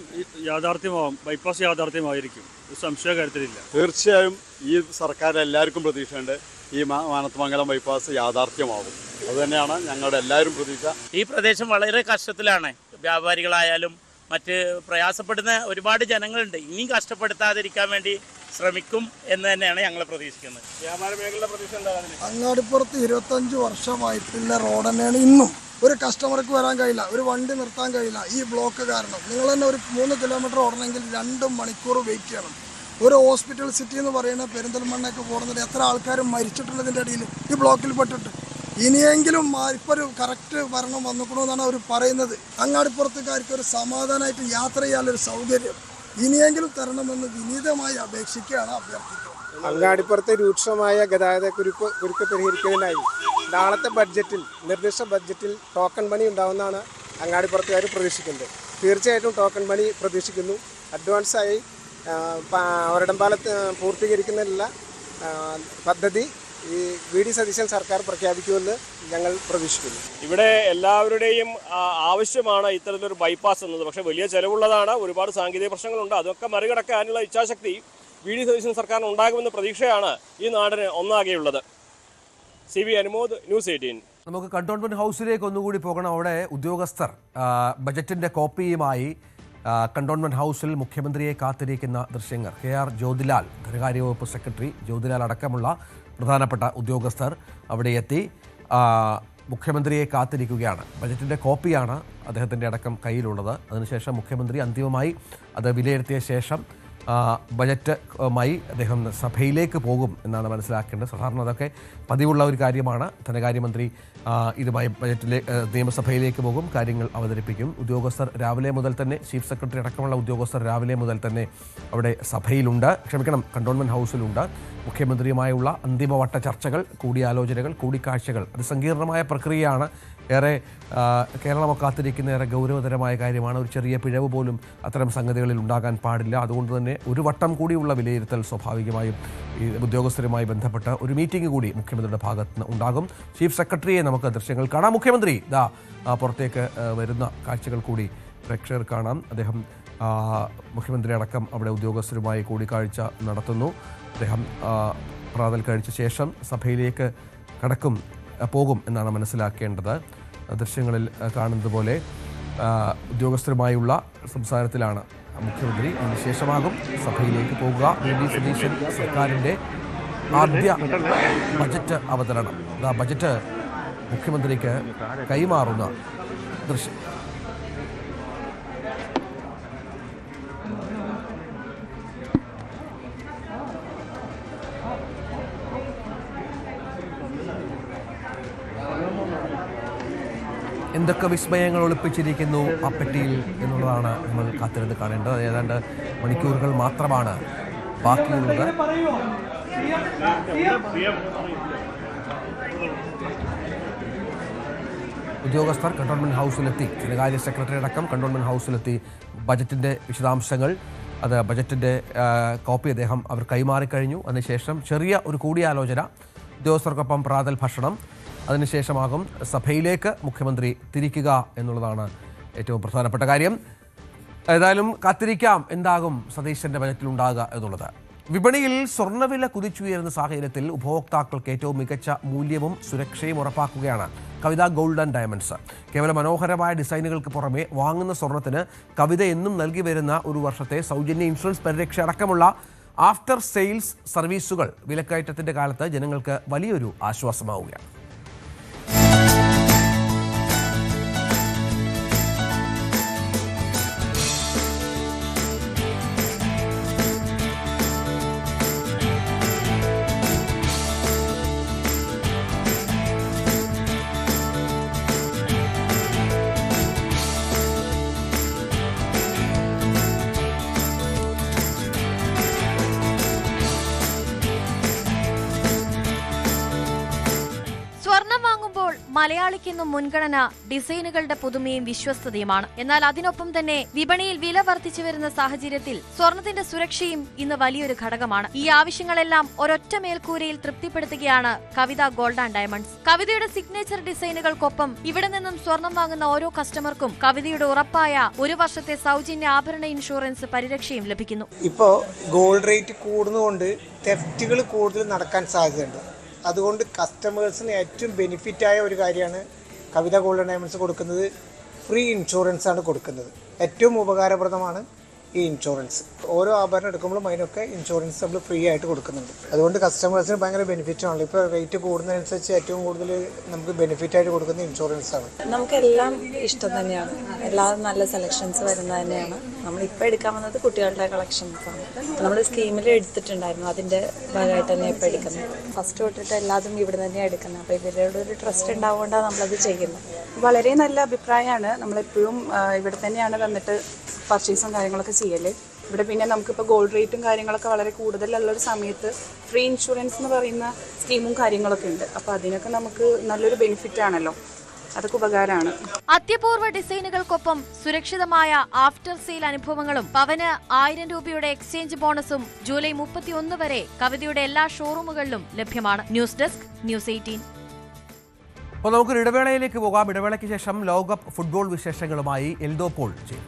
യാഥാർത്ഥ്യമാവും, ബൈപ്പാസ് യാഥാർത്ഥ്യമായിരിക്കും, സംശയ കാര്യത്തിലില്ല. തീർച്ചയായും ഈ സർക്കാർ എല്ലാവർക്കും പ്രതീക്ഷയുണ്ട് ഈ മാനത്തുമംഗലം ബൈപ്പാസ് യാഥാർത്ഥ്യമാകും. അതുതന്നെയാണ് ഞങ്ങളുടെ എല്ലാവരും പ്രതീക്ഷ. ഈ പ്രദേശം വളരെ കഷ്ടത്തിലാണ്. വ്യാപാരികളായാലും മറ്റ് പ്രയാസപ്പെടുന്ന ഒരുപാട് ജനങ്ങളുണ്ട്. ഇനിയും കഷ്ടപ്പെടുത്താതിരിക്കാൻ വേണ്ടി ശ്രമിക്കും എന്ന് തന്നെയാണ് ഞങ്ങൾ പ്രതീക്ഷിക്കുന്നത്. വ്യാപാര മേഖലയുടെ പ്രതീക്ഷ എന്താണ്? അങ്ങാടിപ്പുറത്ത് 25 വർഷമായിട്ടുള്ള റോഡ് തന്നെയാണ്. ഇന്നും ഒരു കസ്റ്റമർക്ക് വരാൻ കഴിയില്ല, ഒരു വണ്ടി നിർത്താൻ കഴിയില്ല ഈ ബ്ലോക്ക് കാരണം. നിങ്ങൾ തന്നെ ഒരു 3 കിലോമീറ്റർ ഓടണമെങ്കിൽ 2 മണിക്കൂർ വെയിറ്റ് ചെയ്യണം. ഒരു ഹോസ്പിറ്റൽ സിറ്റി എന്ന് പറയുന്ന പെരിന്തൽമണ്ണയ്ക്ക് പോകുന്നത് എത്ര ആൾക്കാരും മരിച്ചിട്ടുള്ളതിൻ്റെ ഇടയിൽ ഈ ബ്ലോക്കിൽ പെട്ടിട്ട്. ഇനിയെങ്കിലും ഇപ്പോൾ ഒരു കറക്റ്റ് ഭരണം വന്നിക്കണമെന്നാണ് അവർ പറയുന്നത്. അങ്ങാടിപ്പുറത്തുകാർക്ക് ഒരു സമാധാനമായിട്ട് യാത്ര ചെയ്യാനൊരു സൗകര്യം ഇനിയെങ്കിലും തരണമെന്ന് വിനീതമായി അപേക്ഷിക്കുകയാണ്, അഭ്യർത്ഥിക്കുന്നത്. അങ്ങാടിപ്പുറത്തെ രൂക്ഷമായ ഗതാഗത കുരുക്ക് പരിഹരിക്കുന്നതിനായി നാളത്തെ ബഡ്ജറ്റിൽ നിർദ്ദിഷ്ട ബഡ്ജറ്റിൽ ടോക്കൺ മണി ഉണ്ടാവുമെന്നാണ് അങ്ങാടിപ്പുറത്തുകാർ പ്രതീക്ഷിക്കുന്നത്. തീർച്ചയായിട്ടും ടോക്കൺ മണി പ്രതീക്ഷിക്കുന്നു. അഡ്വാൻസായി ഒരടംപാലത്ത് പൂർത്തീകരിക്കുന്നതിനുള്ള പദ്ധതി ഈ VD സതീശൻ സർക്കാർ പ്രഖ്യാപിക്കുമെന്ന് ഞങ്ങൾ പ്രതീക്ഷിക്കുന്നു. ഇവിടെ എല്ലാവരുടെയും ആവശ്യമാണ് ഇത്തരത്തിലൊരു ബൈപ്പാസ് എന്നത്. പക്ഷേ വലിയ ചെലവുള്ളതാണ്, ഒരുപാട് സാങ്കേതിക പ്രശ്നങ്ങളുണ്ട്. അതൊക്കെ മറികടക്കാനുള്ള ഇച്ഛാശക്തി VD സതീശൻ സർക്കാരിന് ഉണ്ടാകുമെന്ന പ്രതീക്ഷയാണ് ഈ നാടിന് ഒന്നാകെയുള്ളത്. CV Anumod, news 18. നമുക്ക് കണ്ടോൺമെന്റ് ഹൗസിലേക്ക് ഒന്നുകൂടി പോകണം. അവിടെ ഉദ്യോഗസ്ഥർ ബജറ്റിന്റെ കോപ്പിയുമായി കണ്ടോൺമെന്റ് ഹൗസിൽ മുഖ്യമന്ത്രിയെ കാത്തിരിക്കുന്ന ദൃശ്യങ്ങൾ. KR ജ്യോതിലാൽ, ധനകാര്യ വകുപ്പ് സെക്രട്ടറി ജ്യോതിലാൽ അടക്കമുള്ള പ്രധാനപ്പെട്ട ഉദ്യോഗസ്ഥർ അവിടെ എത്തി മുഖ്യമന്ത്രിയെ കാത്തിരിക്കുകയാണ്. ബജറ്റിൻ്റെ കോപ്പിയാണ് അദ്ദേഹത്തിൻ്റെ അടക്കം കയ്യിലുള്ളത്. അതിനുശേഷം മുഖ്യമന്ത്രി അന്തിമമായി അത് വിലയിരുത്തിയ ശേഷം ബജറ്റുമായി അദ്ദേഹം സഭയിലേക്ക് പോകും എന്നാണ് മനസ്സിലാക്കേണ്ടത്. സാധാരണ അതൊക്കെ പതിവുള്ള ഒരു കാര്യമാണ്. ധനകാര്യമന്ത്രി ഇതുമായി നിയമസഭയിലേക്ക് പോകും, കാര്യങ്ങൾ അവതരിപ്പിക്കും. ഉദ്യോഗസ്ഥർ രാവിലെ മുതൽ തന്നെ, ചീഫ് സെക്രട്ടറി അടക്കമുള്ള ഉദ്യോഗസ്ഥർ രാവിലെ മുതൽ തന്നെ അവിടെ സഭയിലുണ്ട്, കണ്ടോൺമെൻറ്റ് ഹൗസിലുണ്ട്. മുഖ്യമന്ത്രിയുമായുള്ള അന്തിമവട്ട ചർച്ചകൾ, കൂടിയാലോചനകൾ, കൂടിക്കാഴ്ചകൾ, അത് സങ്കീർണമായ പ്രക്രിയയാണ്. ഏറെ കേരളമൊക്കെ കാത്തിരിക്കുന്ന ഏറെ ഗൗരവതരമായ കാര്യമാണ്. ഒരു ചെറിയ പിഴവ് പോലും അത്തരം സംഗതികളിൽ ഉണ്ടാകാൻ പാടില്ല. അതുകൊണ്ട് തന്നെ ഒരു വട്ടം കൂടിയുള്ള വിലയിരുത്തൽ സ്വാഭാവികമായും ഈ ഉദ്യോഗസ്ഥരുമായി ബന്ധപ്പെട്ട ഒരു മീറ്റിംഗ് കൂടി മുഖ്യമന്ത്രിയുടെ ഭാഗത്ത് നിന്ന് ഉണ്ടാകും. ചീഫ് സെക്രട്ടറിയെ നമുക്ക് ദൃശ്യങ്ങൾ കാണാം. മുഖ്യമന്ത്രി പുറത്തേക്ക് വരുന്ന കാഴ്ചകൾ കൂടി പ്രേക്ഷകർ കാണാം. അദ്ദേഹം മുഖ്യമന്ത്രി അടക്കം അവിടെ ഉദ്യോഗസ്ഥരുമായി കൂടിക്കാഴ്ച നടത്തുന്നു. അദ്ദേഹം പ്രാതൽ കഴിച്ച ശേഷം സഭയിലേക്ക് പോകും എന്നാണ് മനസ്സിലാക്കേണ്ടത്. ദൃശ്യങ്ങളിൽ കാണുന്നത് പോലെ ഉദ്യോഗസ്ഥരുമായുള്ള സംസാരത്തിലാണ് മുഖ്യമന്ത്രി. അതിനുശേഷമാകും സഭയിലേക്ക് പോകുക. VD സതീശൻ സർക്കാരിൻ്റെ ആദ്യ ബജറ്റ് അവതരണം, ബജറ്റ് മുഖ്യമന്ത്രിക്ക് കൈമാറുന്ന ദൃശ്യം. എന്തൊക്കെ വിസ്മയങ്ങൾ ഒളിപ്പിച്ചിരിക്കുന്നു ആ പെട്ടിയിൽ എന്നുള്ളതാണ് നമ്മൾ കാത്തിരുന്ന് കാണേണ്ടത്. ഏതാണ്ട് മണിക്കൂറുകൾ മാത്രമാണ് ബാക്കിയുള്ളത്. ഉദ്യോഗസ്ഥർ കണ്ടോൺമെന്റ് ഹൗസിലെത്തി. ധനകാര്യ സെക്രട്ടറി അടക്കം കണ്ടോൺമെന്റ് ഹൗസിലെത്തി. ബജറ്റിന്റെ വിശദാംശങ്ങൾ, അത് ബജറ്റിന്റെ കോപ്പി അവർ കൈമാറിക്കഴിഞ്ഞു. അതിനുശേഷം ചെറിയ ഒരു കൂടിയാലോചന, ഉദ്യോഗസ്ഥർക്കൊപ്പം പ്രാതൽ ഭക്ഷണം, അതിനുശേഷമാകും സഭയിലേക്ക് മുഖ്യമന്ത്രി തിരിക്കുക എന്നുള്ളതാണ് ഏറ്റവും പ്രധാനപ്പെട്ട കാര്യം. ഏതായാലും കാത്തിരിക്കാം എന്താകും സതീശന്റെ ബജറ്റിലുണ്ടാകുക എന്നുള്ളത്. വിപണിയിൽ സ്വർണ്ണവില കുതിച്ചുയരുന്ന സാഹചര്യത്തിൽ ഉപഭോക്താക്കൾക്ക് ഏറ്റവും മികച്ച മൂല്യവും സുരക്ഷയും ഉറപ്പാക്കുകയാണ് കവിത ഗോൾഡ് ആൻഡ് ഡയമണ്ട്സ്. കേവലം മനോഹരമായ ഡിസൈനുകൾക്ക് പുറമെ വാങ്ങുന്ന സ്വർണ്ണത്തിന് കവിത എന്നും നൽകി വരുന്ന ഒരു വർഷത്തെ സൗജന്യ ഇൻഷുറൻസ് പരിരക്ഷ അടക്കമുള്ള ആഫ്റ്റർ സെയിൽസ് സർവീസുകൾ വിലക്കയറ്റത്തിന്റെ കാലത്ത് ജനങ്ങൾക്ക് വലിയൊരു ആശ്വാസമാവുകയാണ്. സ്വർണം വാങ്ങുമ്പോൾ മലയാളിക്കെന്നും മുൻഗണന ഡിസൈനുകളുടെ പുതുമയും വിശ്വസ്തതയുമാണ്. എന്നാൽ അതിനൊപ്പം തന്നെ വിപണിയിൽ വില വർദ്ധിച്ചു വരുന്ന സാഹചര്യത്തിൽ സ്വർണത്തിന്റെ സുരക്ഷയും ഇന്ന് വലിയൊരു ഘടകമാണ്. ഈ ആവശ്യങ്ങളെല്ലാം ഒരൊറ്റ മേൽക്കൂരയിൽ തൃപ്തിപ്പെടുത്തുകയാണ് കവിത ഗോൾഡ് ആൻഡ് ഡയമണ്ട്സ്. കവിതയുടെ സിഗ്നേച്ചർ ഡിസൈനുകൾക്കൊപ്പം ഇവിടെ നിന്നും സ്വർണം വാങ്ങുന്ന ഓരോ കസ്റ്റമർക്കും കവിതയുടെ ഉറപ്പായ ഒരു വർഷത്തെ സൗജന്യ ആഭരണ ഇൻഷുറൻസ് പരിരക്ഷയും ലഭിക്കുന്നു. ഇപ്പോൾ ഗോൾഡ് റേറ്റ് കൂടുന്നതുകൊണ്ട് തെഫ്റ്റുകൾ കൂടുതൽ നടക്കാൻ സാധ്യതയുണ്ട്. അതുകൊണ്ട് കസ്റ്റമേഴ്സിന് ഏറ്റവും ബെനിഫിറ്റായ ഒരു കാര്യമാണ് കവിത ഗോൾഡ് ആൻഡ് ഡയമണ്ട്സ് കൊടുക്കുന്നത്. ഫ്രീ ഇൻഷുറൻസ് ആണ് കൊടുക്കുന്നത്. ഏറ്റവും ഉപകാരപ്രദമാണ് ഈ ഇൻഷുറൻസ്. ഓരോ ആഭരണം എടുക്കുമ്പോഴും അതിനൊക്കെ ഇൻഷുറൻസ് നമ്മൾ ഫ്രീ ആയിട്ട് കൊടുക്കുന്നുണ്ട്. അതുകൊണ്ട് കസ്റ്റമേഴ്സിന് ഭയങ്കര ബെനിഫിറ്റ് ആണല്ലോ. ഇപ്പോൾ റേറ്റ് കൂടുന്നതനുസരിച്ച് ഏറ്റവും കൂടുതൽ നമുക്ക് ബെനിഫിറ്റ് ആയിട്ട് കൊടുക്കുന്ന ഇൻഷുറൻസ് ആണ്. നമുക്കെല്ലാം ഇഷ്ടം തന്നെയാണ്. എല്ലാം നല്ല സെലക്ഷൻസ് വരുന്നത് തന്നെയാണ്. നമ്മളിപ്പോൾ എടുക്കാൻ വന്നത് കുട്ടികളുടെ കളക്ഷൻസാണ്. നമ്മൾ സ്കീമിൽ എടുത്തിട്ടുണ്ടായിരുന്നു, അതിൻ്റെ ഭാഗമായിട്ട് തന്നെ ഇപ്പോൾ എടുക്കുന്നത്. ഫസ്റ്റ് തൊട്ടിട്ട് എല്ലാതും ഇവിടെ തന്നെയാണ് എടുക്കുന്നത്. അപ്പോൾ ഇവരുടെ ഒരു ട്രസ്റ്റ് ഉണ്ടാവുകൊണ്ടാണ് നമ്മളത് ചെയ്യുന്നത്. വളരെ നല്ല അഭിപ്രായമാണ്. നമ്മളെപ്പോഴും ഇവിടെ തന്നെയാണ് വന്നിട്ട് പർച്ചേസും കാര്യങ്ങളൊക്കെ ചെയ്യല്. ഇവിടെ പിന്നെ നമുക്കിപ്പോൾ ഗോൾഡ് റേറ്റും കാര്യങ്ങളൊക്കെ വളരെ കൂടുതലുള്ളൊരു സമയത്ത് ഫ്രീ ഇൻഷുറൻസ് എന്ന് പറയുന്ന സ്കീമും കാര്യങ്ങളൊക്കെ ഉണ്ട്. അപ്പോൾ അതിനൊക്കെ നമുക്ക് നല്ലൊരു ബെനിഫിറ്റ് ആണല്ലോ, അതൊക്കെ ഉപകാരമാണ്. അത്യപൂർവ ഡിസൈനുകൾക്കൊപ്പം സുരക്ഷിതമായ ആഫ്റ്റർ സെയിൽ അനുഭവങ്ങളും പവന് 1000 രൂപയുടെ എക്സ്ചേഞ്ച് ബോണസും ജൂലൈ 31 വരെ കവിതയുടെ എല്ലാ ഷോറൂമുകളിലും ലഭ്യമാണ്. News desk, news 18. അപ്പോൾ നമുക്കൊരു ഇടവേളയിലേക്ക് പോകാം. ഇടവേളയ്ക്ക് ശേഷം ലോകകപ്പ് ഫുട്ബോൾ വിശേഷങ്ങളുമായി എൽദോ പോൾ ചെയ്യും.